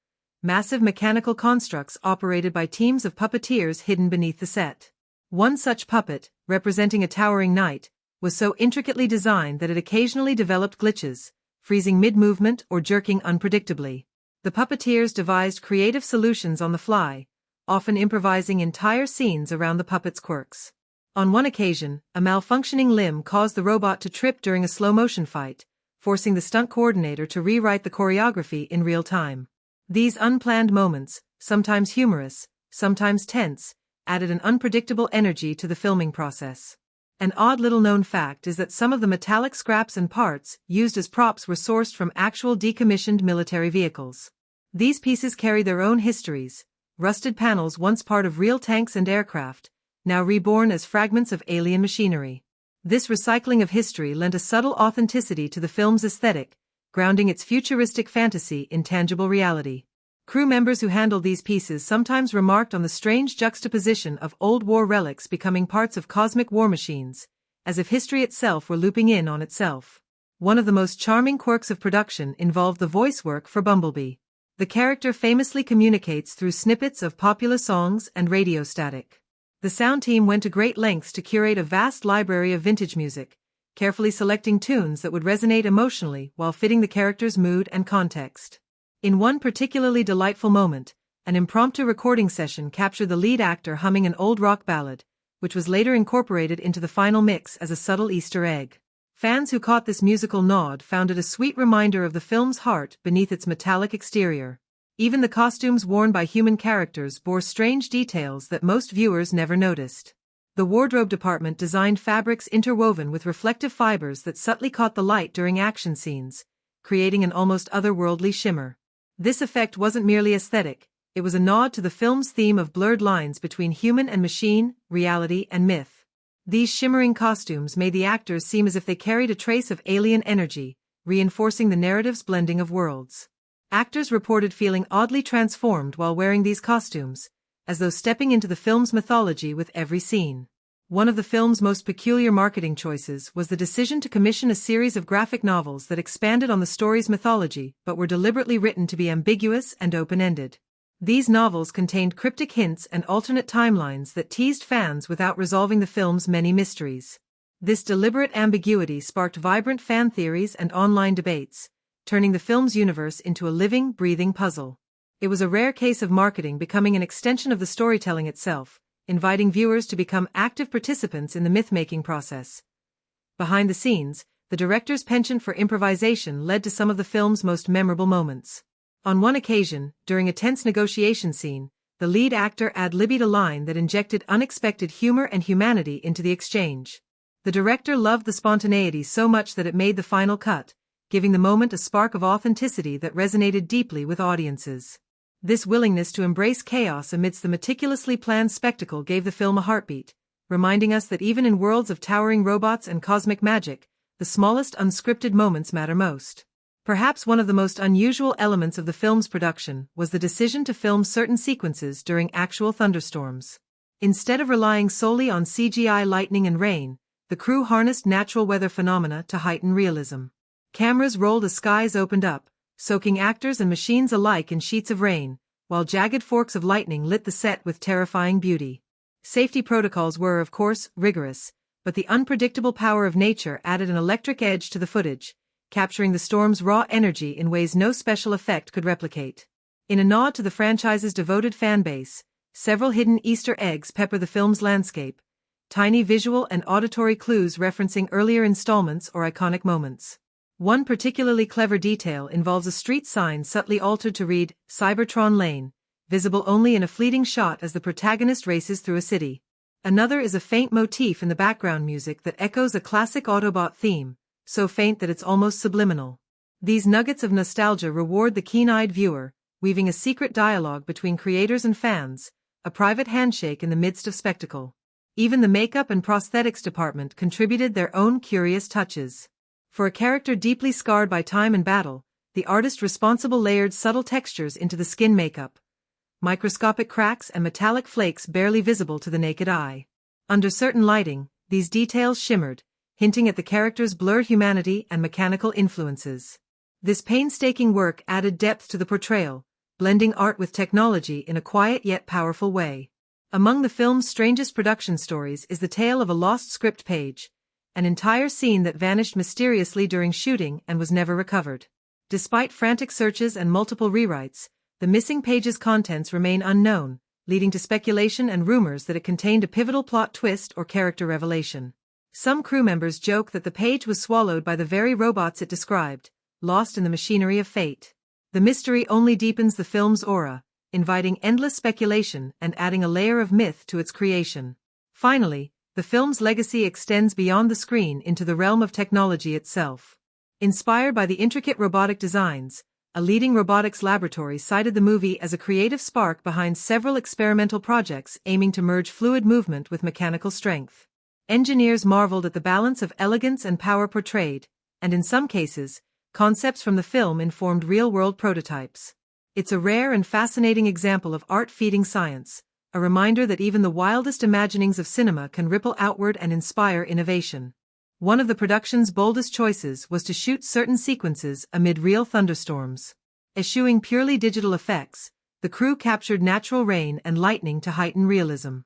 massive mechanical constructs operated by teams of puppeteers hidden beneath the set. One such puppet, representing a towering knight, was so intricately designed that it occasionally developed glitches, freezing mid-movement or jerking unpredictably. The puppeteers devised creative solutions on the fly, often improvising entire scenes around the puppet's quirks. On one occasion, a malfunctioning limb caused the robot to trip during a slow-motion fight, forcing the stunt coordinator to rewrite the choreography in real time. These unplanned moments, sometimes humorous, sometimes tense, added an unpredictable energy to the filming process. An odd little-known fact is that some of the metallic scraps and parts used as props were sourced from actual decommissioned military vehicles. These pieces carry their own histories, rusted panels once part of real tanks and aircraft, now reborn as fragments of alien machinery. This recycling of history lent a subtle authenticity to the film's aesthetic, grounding its futuristic fantasy in tangible reality. Crew members who handled these pieces sometimes remarked on the strange juxtaposition of old war relics becoming parts of cosmic war machines, as if history itself were looping in on itself. One of the most charming quirks of production involved the voice work for Bumblebee. The character famously communicates through snippets of popular songs and radio static. The sound team went to great lengths to curate a vast library of vintage music, carefully selecting tunes that would resonate emotionally while fitting the character's mood and context. In one particularly delightful moment, an impromptu recording session captured the lead actor humming an old rock ballad, which was later incorporated into the final mix as a subtle Easter egg. Fans who caught this musical nod found it a sweet reminder of the film's heart beneath its metallic exterior. Even the costumes worn by human characters bore strange details that most viewers never noticed. The wardrobe department designed fabrics interwoven with reflective fibers that subtly caught the light during action scenes, creating an almost otherworldly shimmer. This effect wasn't merely aesthetic, it was a nod to the film's theme of blurred lines between human and machine, reality and myth. These shimmering costumes made the actors seem as if they carried a trace of alien energy, reinforcing the narrative's blending of worlds. Actors reported feeling oddly transformed while wearing these costumes, as though stepping into the film's mythology with every scene. One of the film's most peculiar marketing choices was the decision to commission a series of graphic novels that expanded on the story's mythology but were deliberately written to be ambiguous and open-ended. These novels contained cryptic hints and alternate timelines that teased fans without resolving the film's many mysteries. This deliberate ambiguity sparked vibrant fan theories and online debates, turning the film's universe into a living, breathing puzzle. It was a rare case of marketing becoming an extension of the storytelling itself, inviting viewers to become active participants in the myth-making process. Behind the scenes, the director's penchant for improvisation led to some of the film's most memorable moments. On one occasion, during a tense negotiation scene, the lead actor ad-libbed a line that injected unexpected humor and humanity into the exchange. The director loved the spontaneity so much that it made the final cut, giving the moment a spark of authenticity that resonated deeply with audiences. This willingness to embrace chaos amidst the meticulously planned spectacle gave the film a heartbeat, reminding us that even in worlds of towering robots and cosmic magic, the smallest unscripted moments matter most. Perhaps one of the most unusual elements of the film's production was the decision to film certain sequences during actual thunderstorms. Instead of relying solely on CGI lightning and rain, the crew harnessed natural weather phenomena to heighten realism. Cameras rolled as skies opened up, soaking actors and machines alike in sheets of rain, while jagged forks of lightning lit the set with terrifying beauty. Safety protocols were, of course, rigorous, but the unpredictable power of nature added an electric edge to the footage, capturing the storm's raw energy in ways no special effect could replicate. In a nod to the franchise's devoted fan base, several hidden Easter eggs pepper the film's landscape, tiny visual and auditory clues referencing earlier installments or iconic moments. One particularly clever detail involves a street sign subtly altered to read, Cybertron Lane, visible only in a fleeting shot as the protagonist races through a city. Another is a faint motif in the background music that echoes a classic Autobot theme, so faint that it's almost subliminal. These nuggets of nostalgia reward the keen-eyed viewer, weaving a secret dialogue between creators and fans, a private handshake in the midst of spectacle. Even the makeup and prosthetics department contributed their own curious touches. For a character deeply scarred by time and battle, the artist responsible layered subtle textures into the skin makeup, microscopic cracks and metallic flakes barely visible to the naked eye. Under certain lighting, these details shimmered, hinting at the characters' blurred humanity and mechanical influences. This painstaking work added depth to the portrayal, blending art with technology in a quiet yet powerful way. Among the film's strangest production stories is the tale of a lost script page, an entire scene that vanished mysteriously during shooting and was never recovered. Despite frantic searches and multiple rewrites, the missing page's contents remain unknown, leading to speculation and rumors that it contained a pivotal plot twist or character revelation. Some crew members joke that the page was swallowed by the very robots it described, lost in the machinery of fate. The mystery only deepens the film's aura, inviting endless speculation and adding a layer of myth to its creation. Finally, the film's legacy extends beyond the screen into the realm of technology itself. Inspired by the intricate robotic designs, a leading robotics laboratory cited the movie as a creative spark behind several experimental projects aiming to merge fluid movement with mechanical strength. Engineers marveled at the balance of elegance and power portrayed, and in some cases, concepts from the film informed real-world prototypes. It's a rare and fascinating example of art feeding science, a reminder that even the wildest imaginings of cinema can ripple outward and inspire innovation. One of the production's boldest choices was to shoot certain sequences amid real thunderstorms. Eschewing purely digital effects, the crew captured natural rain and lightning to heighten realism.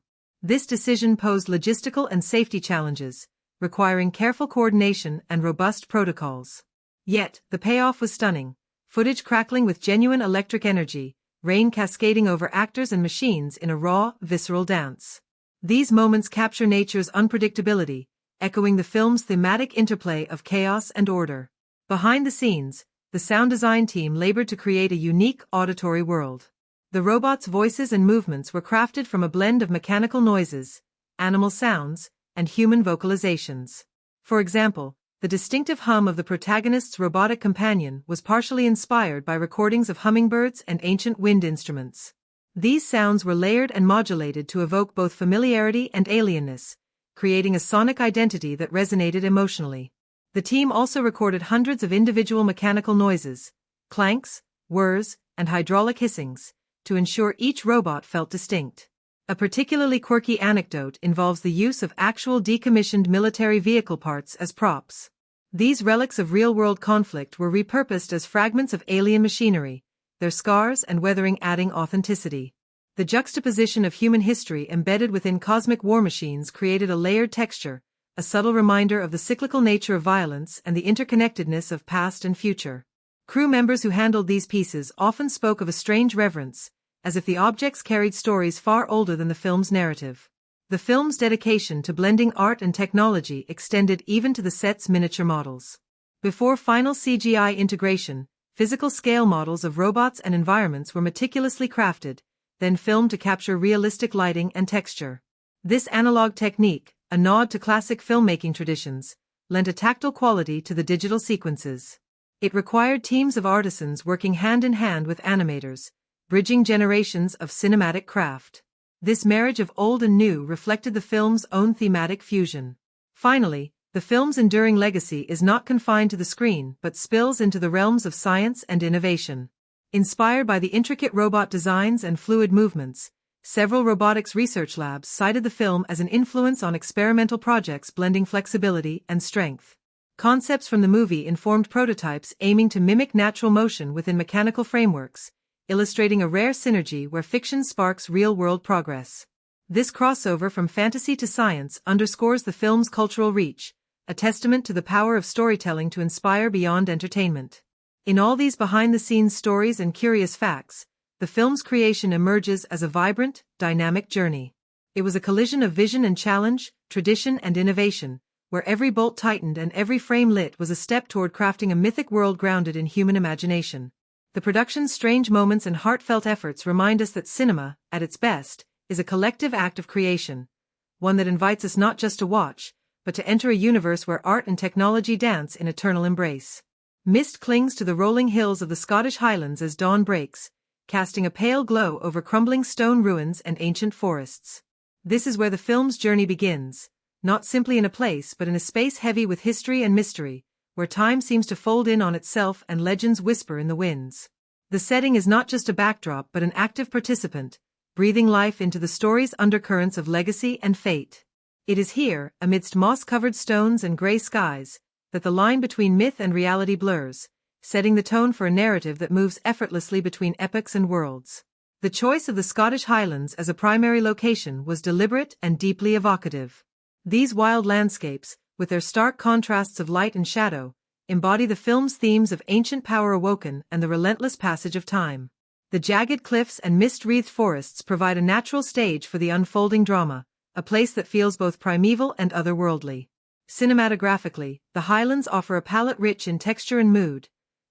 This decision posed logistical and safety challenges, requiring careful coordination and robust protocols. Yet, the payoff was stunning. Footage crackling with genuine electric energy, rain cascading over actors and machines in a raw, visceral dance. These moments capture nature's unpredictability, echoing the film's thematic interplay of chaos and order. Behind the scenes, the sound design team labored to create a unique auditory world. The robots' voices and movements were crafted from a blend of mechanical noises, animal sounds, and human vocalizations. For example, the distinctive hum of the protagonist's robotic companion was partially inspired by recordings of hummingbirds and ancient wind instruments. These sounds were layered and modulated to evoke both familiarity and alienness, creating a sonic identity that resonated emotionally. The team also recorded hundreds of individual mechanical noises, clanks, whirs, and hydraulic hissings, to ensure each robot felt distinct. A particularly quirky anecdote involves the use of actual decommissioned military vehicle parts as props. These relics of real-world conflict were repurposed as fragments of alien machinery, their scars and weathering adding authenticity. The juxtaposition of human history embedded within cosmic war machines created a layered texture, a subtle reminder of the cyclical nature of violence and the interconnectedness of past and future. Crew members who handled these pieces often spoke of a strange reverence, as if the objects carried stories far older than the film's narrative. The film's dedication to blending art and technology extended even to the set's miniature models. Before final CGI integration, physical scale models of robots and environments were meticulously crafted, then filmed to capture realistic lighting and texture. This analog technique, a nod to classic filmmaking traditions, lent a tactile quality to the digital sequences. It required teams of artisans working hand in hand with animators, bridging generations of cinematic craft. This marriage of old and new reflected the film's own thematic fusion. Finally, the film's enduring legacy is not confined to the screen but spills into the realms of science and innovation. Inspired by the intricate robot designs and fluid movements, several robotics research labs cited the film as an influence on experimental projects blending flexibility and strength. Concepts from the movie informed prototypes aiming to mimic natural motion within mechanical frameworks, illustrating a rare synergy where fiction sparks real-world progress. This crossover from fantasy to science underscores the film's cultural reach, a testament to the power of storytelling to inspire beyond entertainment. In all these behind-the-scenes stories and curious facts, the film's creation emerges as a vibrant, dynamic journey. It was a collision of vision and challenge, tradition and innovation, where every bolt tightened and every frame lit was a step toward crafting a mythic world grounded in human imagination. The production's strange moments and heartfelt efforts remind us that cinema, at its best, is a collective act of creation, one that invites us not just to watch, but to enter a universe where art and technology dance in eternal embrace. Mist clings to the rolling hills of the Scottish Highlands as dawn breaks, casting a pale glow over crumbling stone ruins and ancient forests. This is where the film's journey begins, not simply in a place but in a space heavy with history and mystery, where time seems to fold in on itself and legends whisper in the winds. The setting is not just a backdrop but an active participant, breathing life into the story's undercurrents of legacy and fate. It is here, amidst moss-covered stones and gray skies, that the line between myth and reality blurs, setting the tone for a narrative that moves effortlessly between epochs and worlds. The choice of the Scottish Highlands as a primary location was deliberate and deeply evocative. These wild landscapes, with their stark contrasts of light and shadow, embody the film's themes of ancient power awoken and the relentless passage of time. The jagged cliffs and mist-wreathed forests provide a natural stage for the unfolding drama, a place that feels both primeval and otherworldly. Cinematographically, the Highlands offer a palette rich in texture and mood.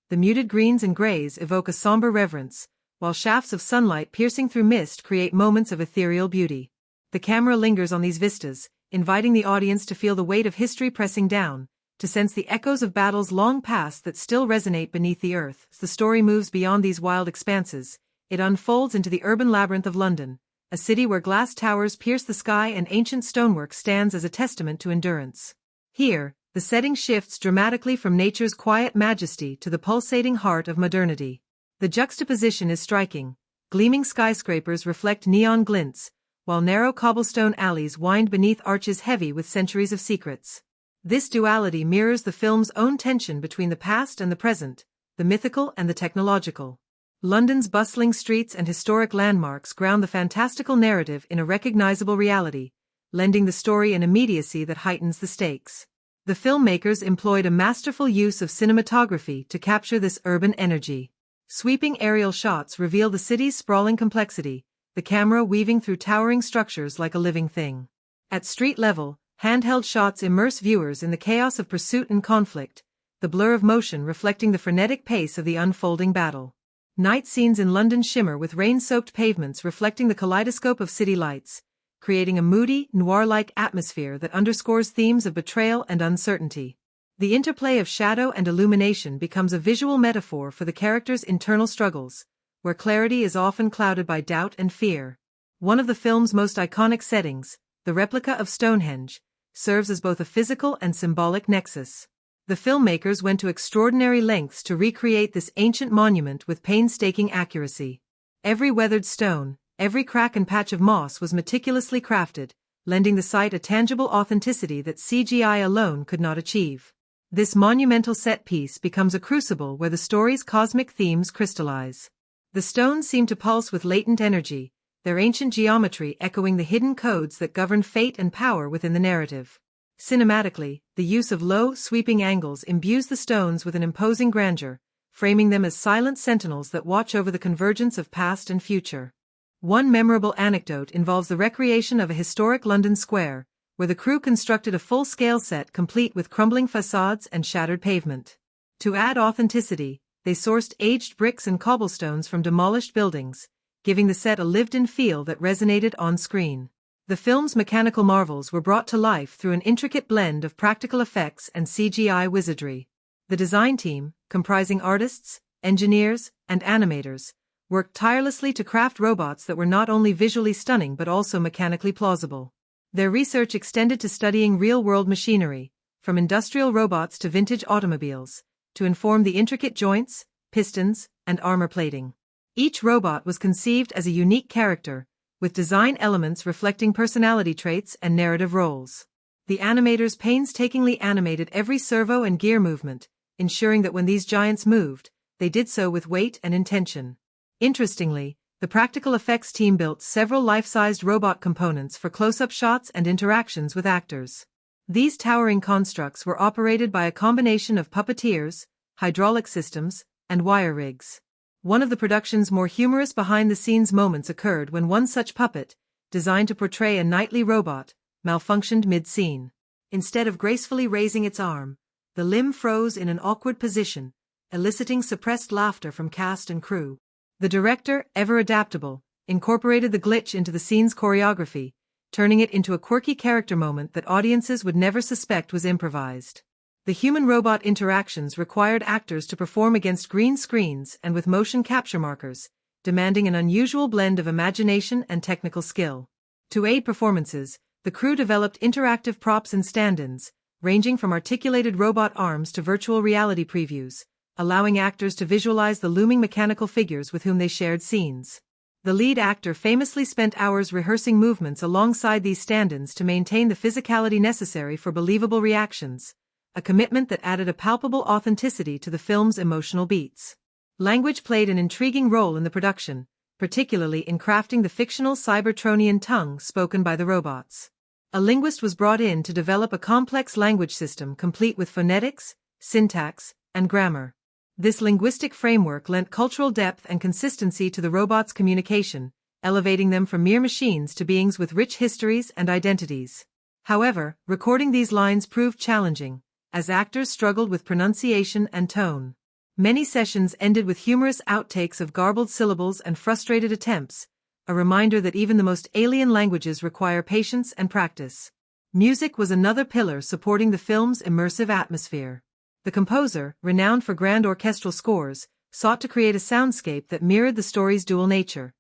The muted greens and grays evoke a somber reverence, while shafts of sunlight piercing through mist create moments of ethereal beauty. The camera lingers on these vistas, inviting the audience to feel the weight of history pressing down, to sense the echoes of battles long past that still resonate beneath the earth. The story moves beyond these wild expanses. It unfolds into the urban labyrinth of London, a city where glass towers pierce the sky and ancient stonework stands as a testament to endurance. Here, the setting shifts dramatically from nature's quiet majesty to the pulsating heart of modernity. The juxtaposition is striking. Gleaming skyscrapers reflect neon glints, while narrow cobblestone alleys wind beneath arches heavy with centuries of secrets. This duality mirrors the film's own tension between the past and the present, the mythical and the technological. London's bustling streets and historic landmarks ground the fantastical narrative in a recognizable reality, lending the story an immediacy that heightens the stakes. The filmmakers employed a masterful use of cinematography to capture this urban energy. Sweeping aerial shots reveal the city's sprawling complexity, the camera weaving through towering structures like a living thing. At street level, handheld shots immerse viewers in the chaos of pursuit and conflict, the blur of motion reflecting the frenetic pace of the unfolding battle. Night scenes in London shimmer with rain-soaked pavements reflecting the kaleidoscope of city lights, creating a moody, noir-like atmosphere that underscores themes of betrayal and uncertainty. The interplay of shadow and illumination becomes a visual metaphor for the characters' internal struggles, where clarity is often clouded by doubt and fear. One of the film's most iconic settings, the replica of Stonehenge, serves as both a physical and symbolic nexus. The filmmakers went to extraordinary lengths to recreate this ancient monument with painstaking accuracy. Every weathered stone, every crack and patch of moss was meticulously crafted, lending the site a tangible authenticity that CGI alone could not achieve. This monumental set piece becomes a crucible where the story's cosmic themes crystallize. The stones seem to pulse with latent energy, their ancient geometry echoing the hidden codes that govern fate and power within the narrative. Cinematically, the use of low, sweeping angles imbues the stones with an imposing grandeur, framing them as silent sentinels that watch over the convergence of past and future. One memorable anecdote involves the recreation of a historic London square, where the crew constructed a full-scale set complete with crumbling facades and shattered pavement. To add authenticity, they sourced aged bricks and cobblestones from demolished buildings, giving the set a lived-in feel that resonated on screen. The film's mechanical marvels were brought to life through an intricate blend of practical effects and CGI wizardry. The design team, comprising artists, engineers, and animators, worked tirelessly to craft robots that were not only visually stunning but also mechanically plausible. Their research extended to studying real-world machinery, from industrial robots to vintage automobiles, to inform the intricate joints, pistons, and armor plating. Each robot was conceived as a unique character, with design elements reflecting personality traits and narrative roles. The animators painstakingly animated every servo and gear movement, ensuring that when these giants moved, they did so with weight and intention. Interestingly, the practical effects team built several life-sized robot components for close-up shots and interactions with actors. These towering constructs were operated by a combination of puppeteers, hydraulic systems, and wire rigs. One of the production's more humorous behind-the-scenes moments occurred when one such puppet, designed to portray a knightly robot, malfunctioned mid-scene. Instead of gracefully raising its arm, the limb froze in an awkward position, eliciting suppressed laughter from cast and crew. The director, ever adaptable, incorporated the glitch into the scene's choreography, turning it into a quirky character moment that audiences would never suspect was improvised. The human-robot interactions required actors to perform against green screens and with motion capture markers, demanding an unusual blend of imagination and technical skill. To aid performances, the crew developed interactive props and stand-ins, ranging from articulated robot arms to virtual reality previews, allowing actors to visualize the looming mechanical figures with whom they shared scenes. The lead actor famously spent hours rehearsing movements alongside these stand-ins to maintain the physicality necessary for believable reactions, a commitment that added a palpable authenticity to the film's emotional beats. Language played an intriguing role in the production, particularly in crafting the fictional Cybertronian tongue spoken by the robots. A linguist was brought in to develop a complex language system complete with phonetics, syntax, and grammar. This linguistic framework lent cultural depth and consistency to the robots' communication, elevating them from mere machines to beings with rich histories and identities. However, recording these lines proved challenging, as actors struggled with pronunciation and tone. Many sessions ended with humorous outtakes of garbled syllables and frustrated attempts, a reminder that even the most alien languages require patience and practice. Music was another pillar supporting the film's immersive atmosphere. The composer, renowned for grand orchestral scores, sought to create a soundscape that mirrored the story's dual nature,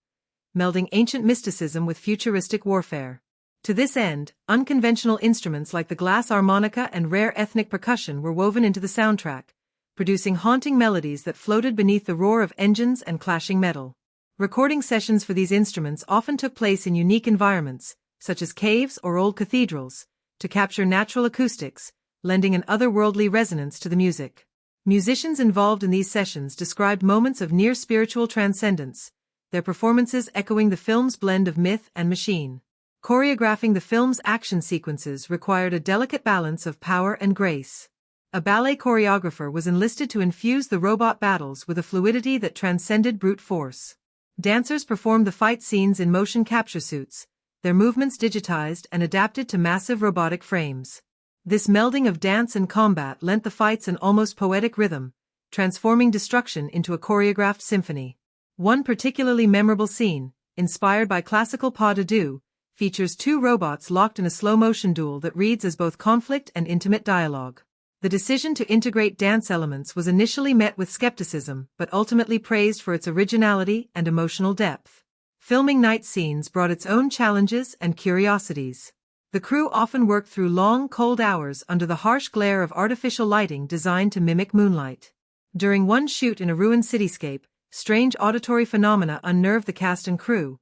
melding ancient mysticism with futuristic warfare. To this end, unconventional instruments like the glass harmonica and rare ethnic percussion were woven into the soundtrack, producing haunting melodies that floated beneath the roar of engines and clashing metal. Recording sessions for these instruments often took place in unique environments, such as caves or old cathedrals, to capture natural acoustics, lending an otherworldly resonance to the music. Musicians involved in these sessions described moments of near-spiritual transcendence, their performances echoing the film's blend of myth and machine. Choreographing the film's action sequences required a delicate balance of power and grace. A ballet choreographer was enlisted to infuse the robot battles with a fluidity that transcended brute force. Dancers performed the fight scenes in motion capture suits, their movements digitized and adapted to massive robotic frames. This melding of dance and combat lent the fights an almost poetic rhythm, transforming destruction into a choreographed symphony. One particularly memorable scene, inspired by classical pas de deux, features two robots locked in a slow-motion duel that reads as both conflict and intimate dialogue. The decision to integrate dance elements was initially met with skepticism but ultimately praised for its originality and emotional depth. Filming night scenes brought its own challenges and curiosities. The crew often worked through long, cold hours under the harsh glare of artificial lighting designed to mimic moonlight. During one shoot in a ruined cityscape, strange auditory phenomena unnerved the cast and crew.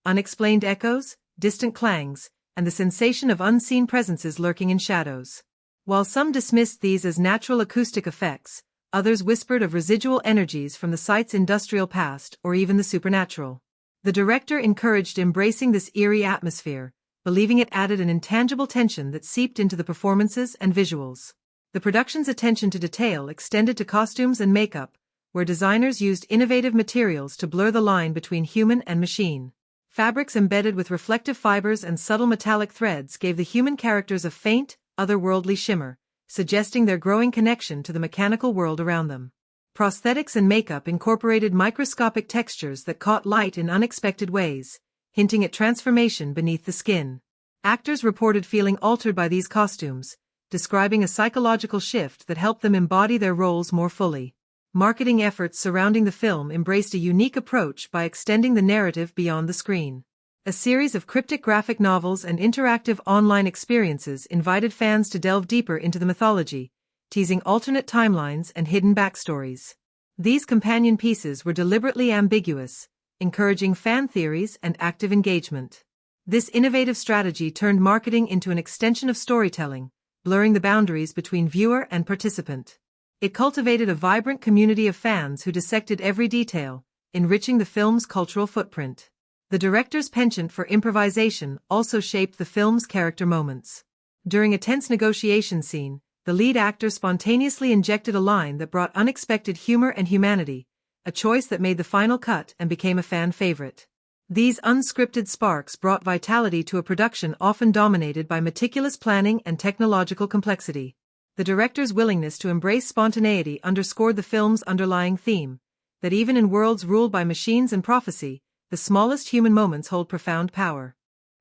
Unexplained echoes, distant clangs, and the sensation of unseen presences lurking in shadows. While some dismissed these as natural acoustic effects, others whispered of residual energies from the site's industrial past or even the supernatural. The director encouraged embracing this eerie atmosphere, believing it added an intangible tension that seeped into the performances and visuals. The production's attention to detail extended to costumes and makeup, where designers used innovative materials to blur the line between human and machine. Fabrics embedded with reflective fibers and subtle metallic threads gave the human characters a faint, otherworldly shimmer, suggesting their growing connection to the mechanical world around them. Prosthetics and makeup incorporated microscopic textures that caught light in unexpected ways, hinting at transformation beneath the skin. Actors reported feeling altered by these costumes, describing a psychological shift that helped them embody their roles more fully. Marketing efforts surrounding the film embraced a unique approach by extending the narrative beyond the screen. A series of cryptic graphic novels and interactive online experiences invited fans to delve deeper into the mythology, teasing alternate timelines and hidden backstories. These companion pieces were deliberately ambiguous, encouraging fan theories and active engagement. This innovative strategy turned marketing into an extension of storytelling, blurring the boundaries between viewer and participant. It cultivated a vibrant community of fans who dissected every detail, enriching the film's cultural footprint. The director's penchant for improvisation also shaped the film's character moments. During a tense negotiation scene, the lead actor spontaneously injected a line that brought unexpected humor and humanity, a choice that made the final cut and became a fan favorite. These unscripted sparks brought vitality to a production often dominated by meticulous planning and technological complexity. The director's willingness to embrace spontaneity underscored the film's underlying theme, that even in worlds ruled by machines and prophecy, the smallest human moments hold profound power.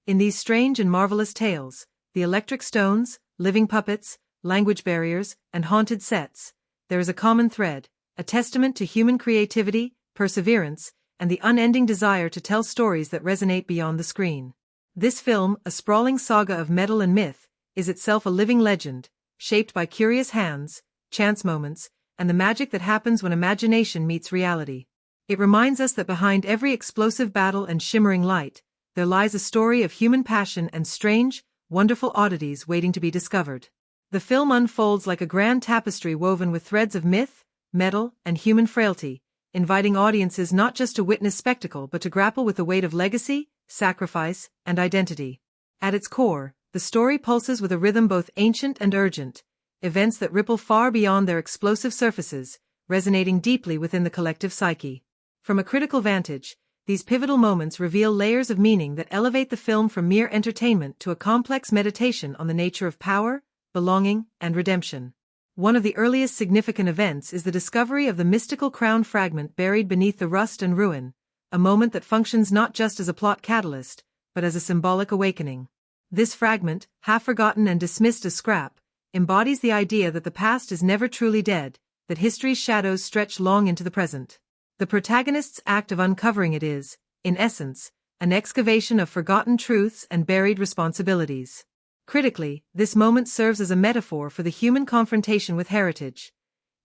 In these strange and marvelous tales, the electric stones, living puppets, language barriers, and haunted sets, there is a common thread, a testament to human creativity, perseverance, and the unending desire to tell stories that resonate beyond the screen. This film, a sprawling saga of metal and myth, is itself a living legend, shaped by curious hands, chance moments, and the magic that happens when imagination meets reality. It reminds us that behind every explosive battle and shimmering light, there lies a story of human passion and strange, wonderful oddities waiting to be discovered. The film unfolds like a grand tapestry woven with threads of myth, metal, and human frailty, inviting audiences not just to witness spectacle but to grapple with the weight of legacy, sacrifice, and identity. At its core, the story pulses with a rhythm both ancient and urgent, events that ripple far beyond their explosive surfaces, resonating deeply within the collective psyche. From a critical vantage, these pivotal moments reveal layers of meaning that elevate the film from mere entertainment to a complex meditation on the nature of power, belonging, and redemption. One of the earliest significant events is the discovery of the mystical crown fragment buried beneath the rust and ruin, a moment that functions not just as a plot catalyst, but as a symbolic awakening. This fragment, half forgotten and dismissed as scrap, embodies the idea that the past is never truly dead, that history's shadows stretch long into the present. The protagonist's act of uncovering it is, in essence, an excavation of forgotten truths and buried responsibilities. Critically, this moment serves as a metaphor for the human confrontation with heritage,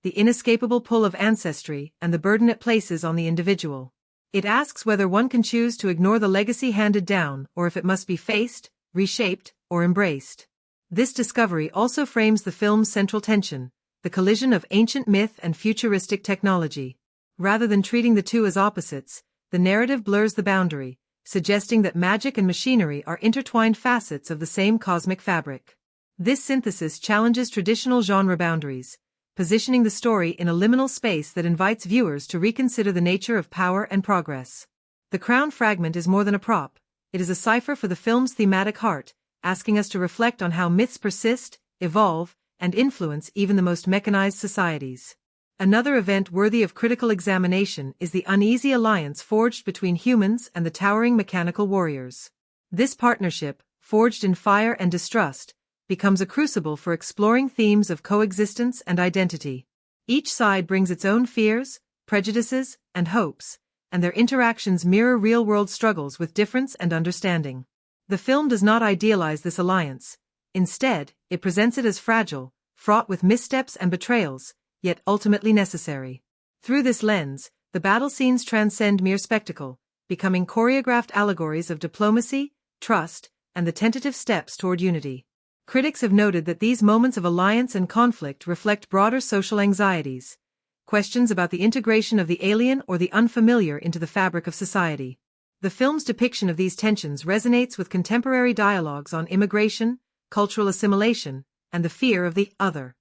the inescapable pull of ancestry and the burden it places on the individual. It asks whether one can choose to ignore the legacy handed down or if it must be faced, reshaped, or embraced. This discovery also frames the film's central tension, the collision of ancient myth and futuristic technology. Rather than treating the two as opposites, the narrative blurs the boundary, suggesting that magic and machinery are intertwined facets of the same cosmic fabric. This synthesis challenges traditional genre boundaries, positioning the story in a liminal space that invites viewers to reconsider the nature of power and progress. The crown fragment is more than a prop, it is a cipher for the film's thematic heart, asking us to reflect on how myths persist, evolve, and influence even the most mechanized societies. Another event worthy of critical examination is the uneasy alliance forged between humans and the towering mechanical warriors. This partnership, forged in fire and distrust, becomes a crucible for exploring themes of coexistence and identity. Each side brings its own fears, prejudices, and hopes, and their interactions mirror real-world struggles with difference and understanding. The film does not idealize this alliance. Instead, it presents it as fragile, fraught with missteps and betrayals, yet ultimately necessary. Through this lens, the battle scenes transcend mere spectacle, becoming choreographed allegories of diplomacy, trust, and the tentative steps toward unity. Critics have noted that these moments of alliance and conflict reflect broader social anxieties, questions about the integration of the alien or the unfamiliar into the fabric of society. The film's depiction of these tensions resonates with contemporary dialogues on immigration, cultural assimilation, and the fear of the other.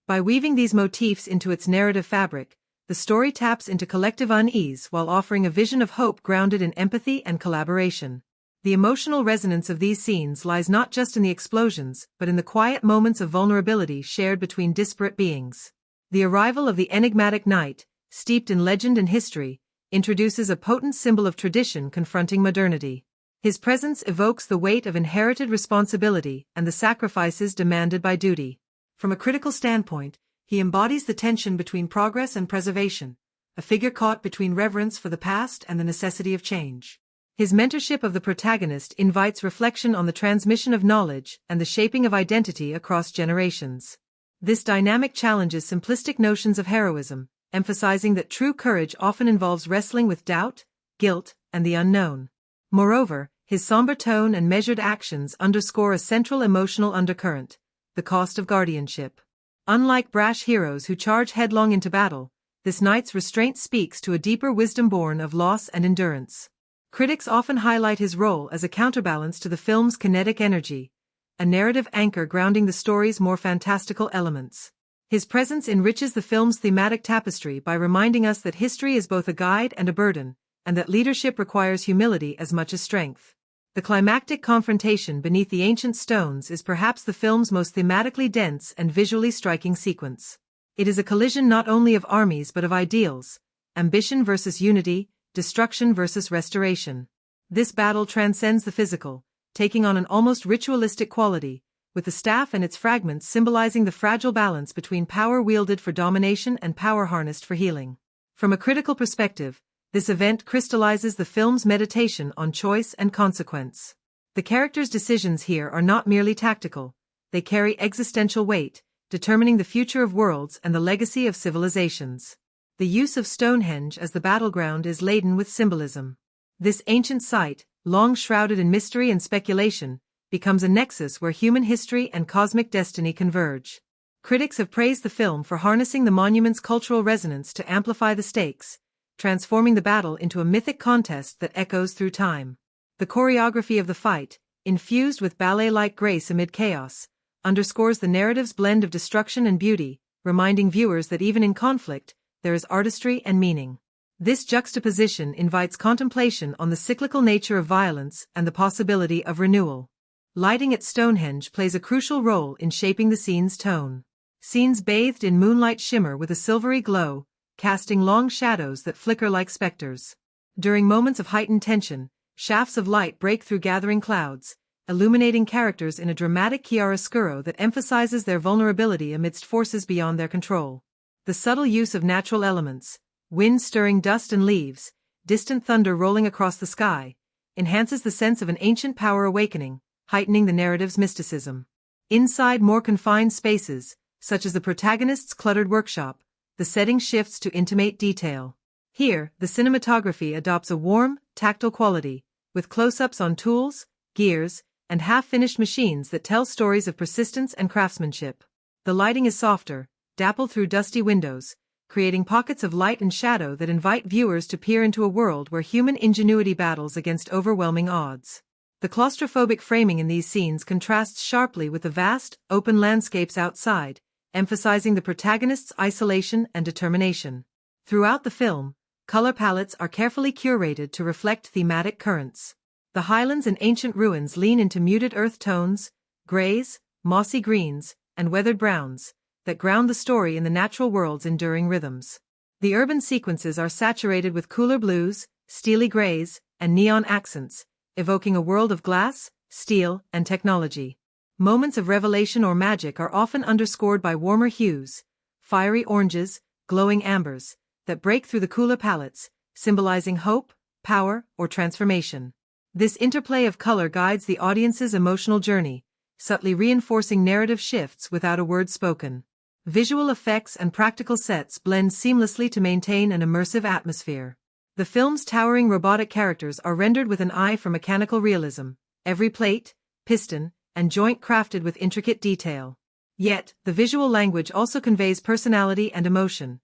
By weaving these motifs into its narrative fabric, the story taps into collective unease while offering a vision of hope grounded in empathy and collaboration. The emotional resonance of these scenes lies not just in the explosions, but in the quiet moments of vulnerability shared between disparate beings. The arrival of the enigmatic knight, steeped in legend and history, introduces a potent symbol of tradition confronting modernity. His presence evokes the weight of inherited responsibility and the sacrifices demanded by duty. From a critical standpoint, he embodies the tension between progress and preservation, a figure caught between reverence for the past and the necessity of change. His mentorship of the protagonist invites reflection on the transmission of knowledge and the shaping of identity across generations. This dynamic challenges simplistic notions of heroism, emphasizing that true courage often involves wrestling with doubt, guilt, and the unknown. Moreover, his somber tone and measured actions underscore a central emotional undercurrent, the cost of guardianship. Unlike brash heroes who charge headlong into battle, this knight's restraint speaks to a deeper wisdom born of loss and endurance. Critics often highlight his role as a counterbalance to the film's kinetic energy, a narrative anchor grounding the story's more fantastical elements. His presence enriches the film's thematic tapestry by reminding us that history is both a guide and a burden, and that leadership requires humility as much as strength. The climactic confrontation beneath the ancient stones is perhaps the film's most thematically dense and visually striking sequence. It is a collision not only of armies but of ideals, ambition versus unity, destruction versus restoration. This battle transcends the physical, taking on an almost ritualistic quality, with the staff and its fragments symbolizing the fragile balance between power wielded for domination and power harnessed for healing. From a critical perspective, this event crystallizes the film's meditation on choice and consequence. The characters' decisions here are not merely tactical, they carry existential weight, determining the future of worlds and the legacy of civilizations. The use of Stonehenge as the battleground is laden with symbolism. This ancient site, long shrouded in mystery and speculation, becomes a nexus where human history and cosmic destiny converge. Critics have praised the film for harnessing the monument's cultural resonance to amplify the stakes, transforming the battle into a mythic contest that echoes through time. The choreography of the fight, infused with ballet-like grace amid chaos, underscores the narrative's blend of destruction and beauty, reminding viewers that even in conflict, there is artistry and meaning. This juxtaposition invites contemplation on the cyclical nature of violence and the possibility of renewal. Lighting at Stonehenge plays a crucial role in shaping the scene's tone. Scenes bathed in moonlight shimmer with a silvery glow, casting long shadows that flicker like specters. During moments of heightened tension, shafts of light break through gathering clouds, illuminating characters in a dramatic chiaroscuro that emphasizes their vulnerability amidst forces beyond their control. The subtle use of natural elements, wind stirring dust and leaves, distant thunder rolling across the sky, enhances the sense of an ancient power awakening, heightening the narrative's mysticism. Inside more confined spaces, such as the protagonist's cluttered workshop, the setting shifts to intimate detail. Here, the cinematography adopts a warm, tactile quality, with close-ups on tools, gears, and half-finished machines that tell stories of persistence and craftsmanship. The lighting is softer, dappled through dusty windows, creating pockets of light and shadow that invite viewers to peer into a world where human ingenuity battles against overwhelming odds. The claustrophobic framing in these scenes contrasts sharply with the vast, open landscapes outside, emphasizing the protagonist's isolation and determination. Throughout the film, color palettes are carefully curated to reflect thematic currents. The highlands and ancient ruins lean into muted earth tones, grays, mossy greens, and weathered browns, that ground the story in the natural world's enduring rhythms. The urban sequences are saturated with cooler blues, steely grays, and neon accents, evoking a world of glass, steel, and technology. Moments of revelation or magic are often underscored by warmer hues, fiery oranges, glowing ambers, that break through the cooler palettes, symbolizing hope, power, or transformation. This interplay of color guides the audience's emotional journey, subtly reinforcing narrative shifts without a word spoken. Visual effects and practical sets blend seamlessly to maintain an immersive atmosphere. The film's towering robotic characters are rendered with an eye for mechanical realism, every plate, piston, and joint crafted with intricate detail. Yet, the visual language also conveys personality and emotion.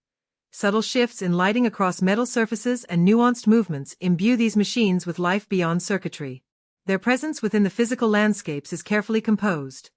Subtle shifts in lighting across metal surfaces and nuanced movements imbue these machines with life beyond circuitry. Their presence within the physical landscapes is carefully composed.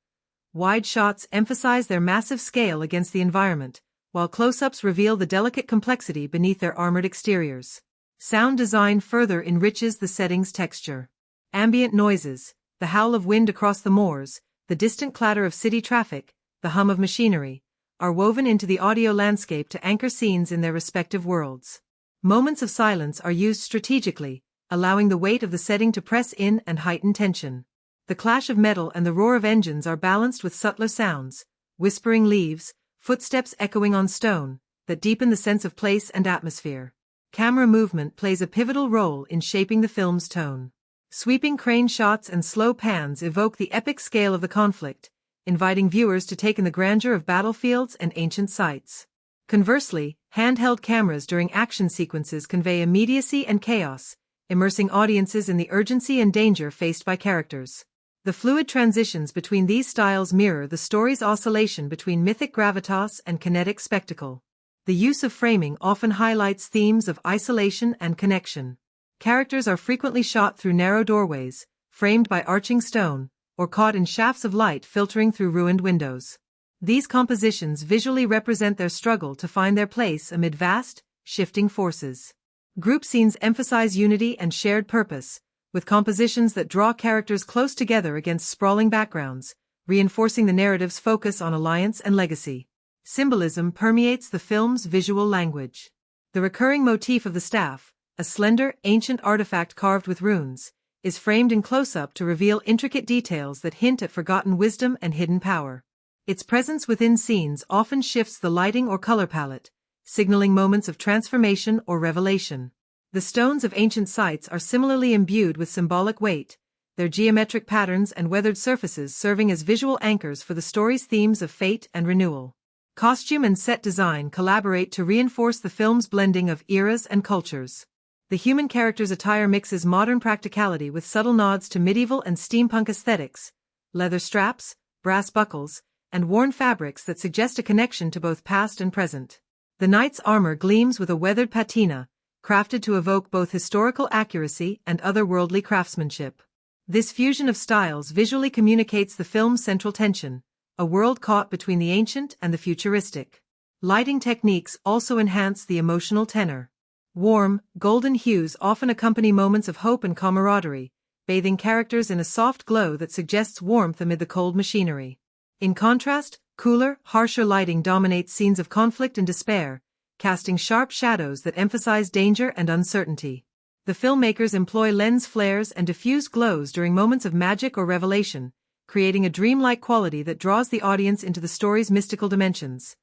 Wide shots emphasize their massive scale against the environment, while close-ups reveal the delicate complexity beneath their armored exteriors. Sound design further enriches the setting's texture. Ambient noises, the howl of wind across the moors, the distant clatter of city traffic, the hum of machinery, are woven into the audio landscape to anchor scenes in their respective worlds. Moments of silence are used strategically, allowing the weight of the setting to press in and heighten tension. The clash of metal and the roar of engines are balanced with subtler sounds, whispering leaves, footsteps echoing on stone, that deepen the sense of place and atmosphere. Camera movement plays a pivotal role in shaping the film's tone. Sweeping crane shots and slow pans evoke the epic scale of the conflict, inviting viewers to take in the grandeur of battlefields and ancient sites. Conversely, handheld cameras during action sequences convey immediacy and chaos, immersing audiences in the urgency and danger faced by characters. The fluid transitions between these styles mirror the story's oscillation between mythic gravitas and kinetic spectacle. The use of framing often highlights themes of isolation and connection. Characters are frequently shot through narrow doorways, framed by arching stone, or caught in shafts of light filtering through ruined windows. These compositions visually represent their struggle to find their place amid vast, shifting forces. Group scenes emphasize unity and shared purpose, with compositions that draw characters close together against sprawling backgrounds, reinforcing the narrative's focus on alliance and legacy. Symbolism permeates the film's visual language. The recurring motif of the staff, a slender, ancient artifact carved with runes, is framed in close-up to reveal intricate details that hint at forgotten wisdom and hidden power. Its presence within scenes often shifts the lighting or color palette, signaling moments of transformation or revelation. The stones of ancient sites are similarly imbued with symbolic weight, their geometric patterns and weathered surfaces serving as visual anchors for the story's themes of fate and renewal. Costume and set design collaborate to reinforce the film's blending of eras and cultures. The human character's attire mixes modern practicality with subtle nods to medieval and steampunk aesthetics, leather straps, brass buckles, and worn fabrics that suggest a connection to both past and present. The knight's armor gleams with a weathered patina, crafted to evoke both historical accuracy and otherworldly craftsmanship. This fusion of styles visually communicates the film's central tension, a world caught between the ancient and the futuristic. Lighting techniques also enhance the emotional tenor. Warm, golden hues often accompany moments of hope and camaraderie, bathing characters in a soft glow that suggests warmth amid the cold machinery. In contrast, cooler, harsher lighting dominates scenes of conflict and despair, casting sharp shadows that emphasize danger and uncertainty. The filmmakers employ lens flares and diffused glows during moments of magic or revelation, creating a dreamlike quality that draws the audience into the story's mystical dimensions.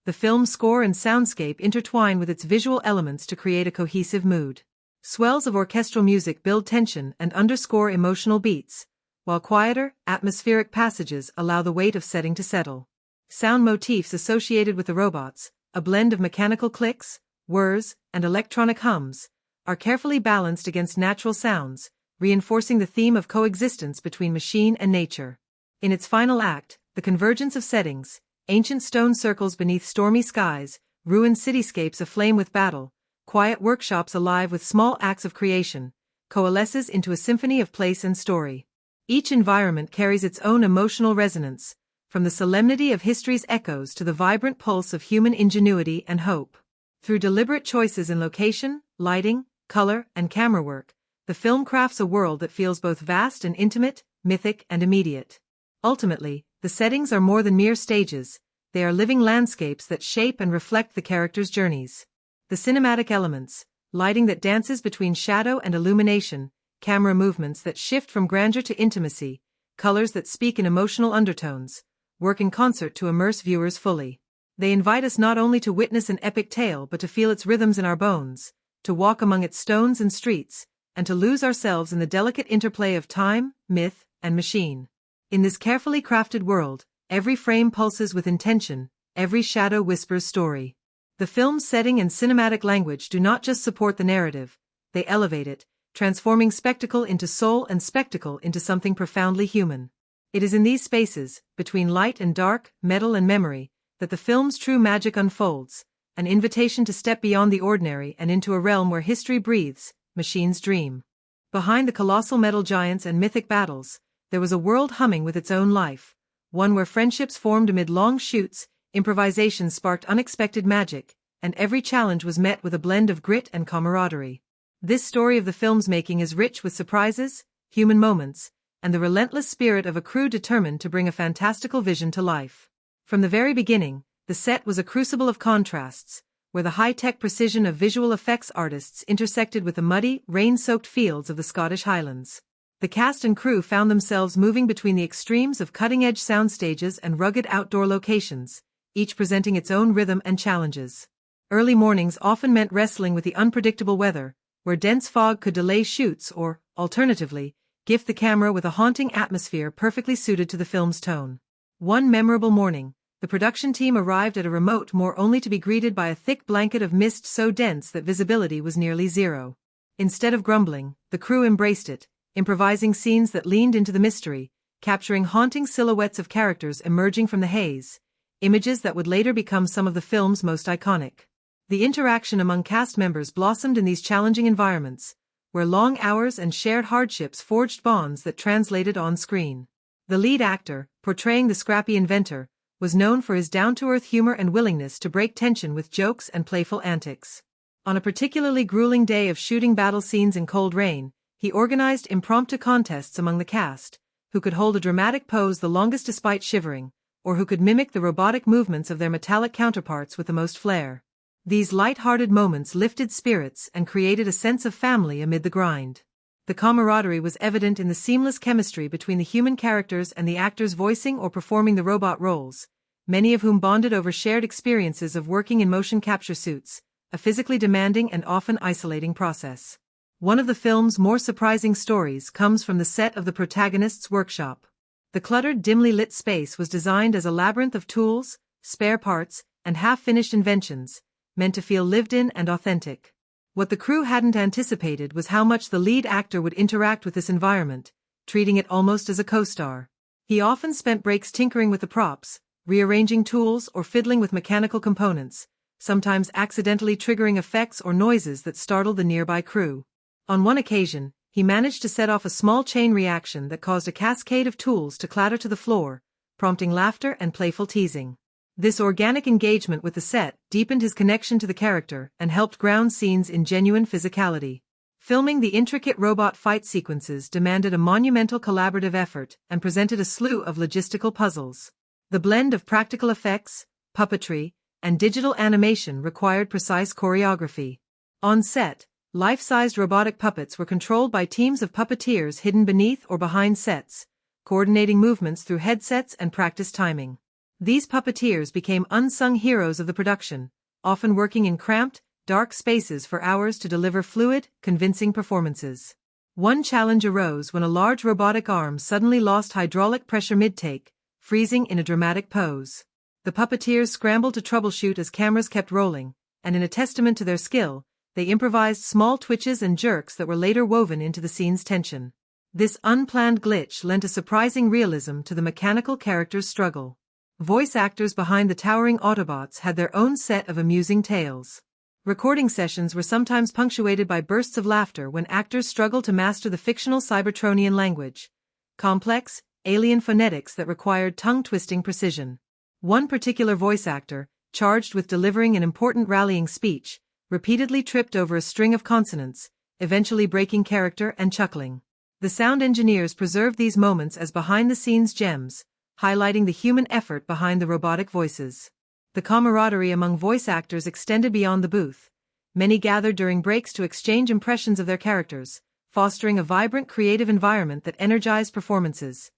The film's score and soundscape intertwine with its visual elements to create a cohesive mood. Swells of orchestral music build tension and underscore emotional beats, while quieter, atmospheric passages allow the weight of setting to settle. Sound motifs associated with the robots, a blend of mechanical clicks, whirs, and electronic hums, are carefully balanced against natural sounds, reinforcing the theme of coexistence between machine and nature. In its final act, the convergence of settings, ancient stone circles beneath stormy skies, ruined cityscapes aflame with battle, quiet workshops alive with small acts of creation, coalesces into a symphony of place and story. Each environment carries its own emotional resonance, from the solemnity of history's echoes to the vibrant pulse of human ingenuity and hope. Through deliberate choices in location, lighting, color, and camera work, the film crafts a world that feels both vast and intimate, mythic and immediate. Ultimately, the settings are more than mere stages, they are living landscapes that shape and reflect the characters' journeys. The cinematic elements, lighting that dances between shadow and illumination, camera movements that shift from grandeur to intimacy, colors that speak in emotional undertones, work in concert to immerse viewers fully. They invite us not only to witness an epic tale but to feel its rhythms in our bones, to walk among its stones and streets, and to lose ourselves in the delicate interplay of time, myth, and machine. In this carefully crafted world, every frame pulses with intention, every shadow whispers story. The film's setting and cinematic language do not just support the narrative, they elevate it, transforming spectacle into soul and spectacle into something profoundly human. It is in these spaces, between light and dark, metal and memory, that the film's true magic unfolds, an invitation to step beyond the ordinary and into a realm where history breathes, machines dream. Behind the colossal metal giants and mythic battles, there was a world humming with its own life, one where friendships formed amid long shoots, improvisation sparked unexpected magic, and every challenge was met with a blend of grit and camaraderie. This story of the film's making is rich with surprises, human moments, and the relentless spirit of a crew determined to bring a fantastical vision to life. From the very beginning, the set was a crucible of contrasts, where the high-tech precision of visual effects artists intersected with the muddy, rain-soaked fields of the Scottish Highlands. The cast and crew found themselves moving between the extremes of cutting-edge sound stages and rugged outdoor locations, each presenting its own rhythm and challenges. Early mornings often meant wrestling with the unpredictable weather, where dense fog could delay shoots or, alternatively, gift the camera with a haunting atmosphere perfectly suited to the film's tone. One memorable morning, the production team arrived at a remote moor only to be greeted by a thick blanket of mist so dense that visibility was nearly zero. Instead of grumbling, the crew embraced it, improvising scenes that leaned into the mystery, capturing haunting silhouettes of characters emerging from the haze, images that would later become some of the film's most iconic. The interaction among cast members blossomed in these challenging environments, where long hours and shared hardships forged bonds that translated on screen. The lead actor, portraying the scrappy inventor, was known for his down-to-earth humor and willingness to break tension with jokes and playful antics. On a particularly grueling day of shooting battle scenes in cold rain, he organized impromptu contests among the cast, who could hold a dramatic pose the longest despite shivering, or who could mimic the robotic movements of their metallic counterparts with the most flair. These light-hearted moments lifted spirits and created a sense of family amid the grind. The camaraderie was evident in the seamless chemistry between the human characters and the actors voicing or performing the robot roles, many of whom bonded over shared experiences of working in motion capture suits, a physically demanding and often isolating process. One of the film's more surprising stories comes from the set of the protagonist's workshop. The cluttered, dimly lit space was designed as a labyrinth of tools, spare parts, and half-finished inventions, meant to feel lived in and authentic. What the crew hadn't anticipated was how much the lead actor would interact with this environment, treating it almost as a co-star. He often spent breaks tinkering with the props, rearranging tools or fiddling with mechanical components, sometimes accidentally triggering effects or noises that startled the nearby crew. On one occasion, he managed to set off a small chain reaction that caused a cascade of tools to clatter to the floor, prompting laughter and playful teasing. This organic engagement with the set deepened his connection to the character and helped ground scenes in genuine physicality. Filming the intricate robot fight sequences demanded a monumental collaborative effort and presented a slew of logistical puzzles. The blend of practical effects, puppetry, and digital animation required precise choreography. On set, life-sized robotic puppets were controlled by teams of puppeteers hidden beneath or behind sets, coordinating movements through headsets and practice timing. These puppeteers became unsung heroes of the production, often working in cramped, dark spaces for hours to deliver fluid, convincing performances. One challenge arose when a large robotic arm suddenly lost hydraulic pressure mid-take, freezing in a dramatic pose. The puppeteers scrambled to troubleshoot as cameras kept rolling, and in a testament to their skill, they improvised small twitches and jerks that were later woven into the scene's tension. This unplanned glitch lent a surprising realism to the mechanical character's struggle. Voice actors behind the towering Autobots had their own set of amusing tales. Recording sessions were sometimes punctuated by bursts of laughter when actors struggled to master the fictional Cybertronian language, complex, alien phonetics that required tongue-twisting precision. One particular voice actor, charged with delivering an important rallying speech, repeatedly tripped over a string of consonants, eventually breaking character and chuckling. The sound engineers preserved these moments as behind-the-scenes gems, highlighting the human effort behind the robotic voices. The camaraderie among voice actors extended beyond the booth. Many gathered during breaks to exchange impressions of their characters, fostering a vibrant creative environment that energized performances.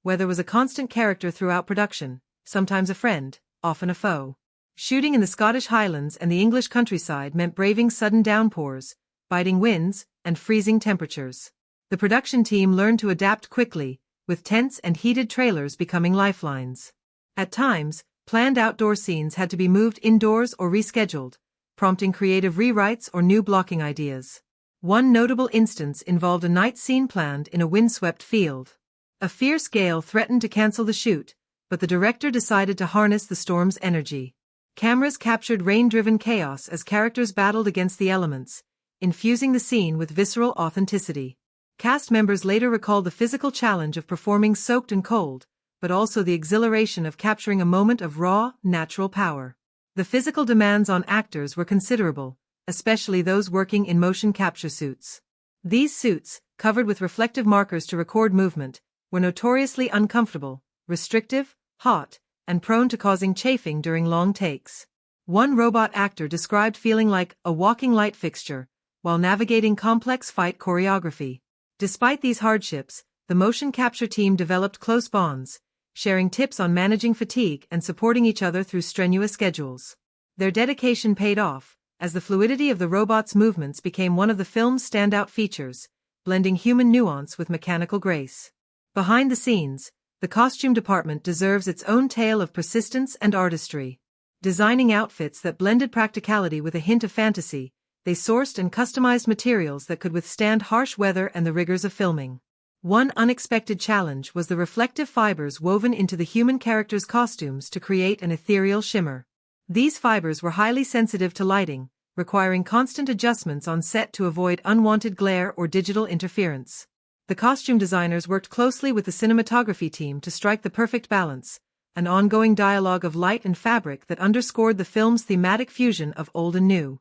Weather was a constant character throughout production, sometimes a friend, often a foe. Shooting in the Scottish Highlands and the English countryside meant braving sudden downpours, biting winds, and freezing temperatures. The production team learned to adapt quickly, with tents and heated trailers becoming lifelines. At times, planned outdoor scenes had to be moved indoors or rescheduled, prompting creative rewrites or new blocking ideas. One notable instance involved a night scene planned in a windswept field. A fierce gale threatened to cancel the shoot, but the director decided to harness the storm's energy. Cameras captured rain-driven chaos as characters battled against the elements, infusing the scene with visceral authenticity. Cast members later recalled the physical challenge of performing soaked and cold, but also the exhilaration of capturing a moment of raw, natural power. The physical demands on actors were considerable, especially those working in motion capture suits. These suits, covered with reflective markers to record movement, were notoriously uncomfortable, restrictive, hot, and prone to causing chafing during long takes. One robot actor described feeling like a walking light fixture while navigating complex fight choreography. Despite these hardships, the motion capture team developed close bonds, sharing tips on managing fatigue and supporting each other through strenuous schedules. Their dedication paid off, as the fluidity of the robot's movements became one of the film's standout features, blending human nuance with mechanical grace. Behind the scenes, the costume department deserves its own tale of persistence and artistry. Designing outfits that blended practicality with a hint of fantasy, they sourced and customized materials that could withstand harsh weather and the rigors of filming. One unexpected challenge was the reflective fibers woven into the human characters' costumes to create an ethereal shimmer. These fibers were highly sensitive to lighting, requiring constant adjustments on set to avoid unwanted glare or digital interference. The costume designers worked closely with the cinematography team to strike the perfect balance, an ongoing dialogue of light and fabric that underscored the film's thematic fusion of old and new.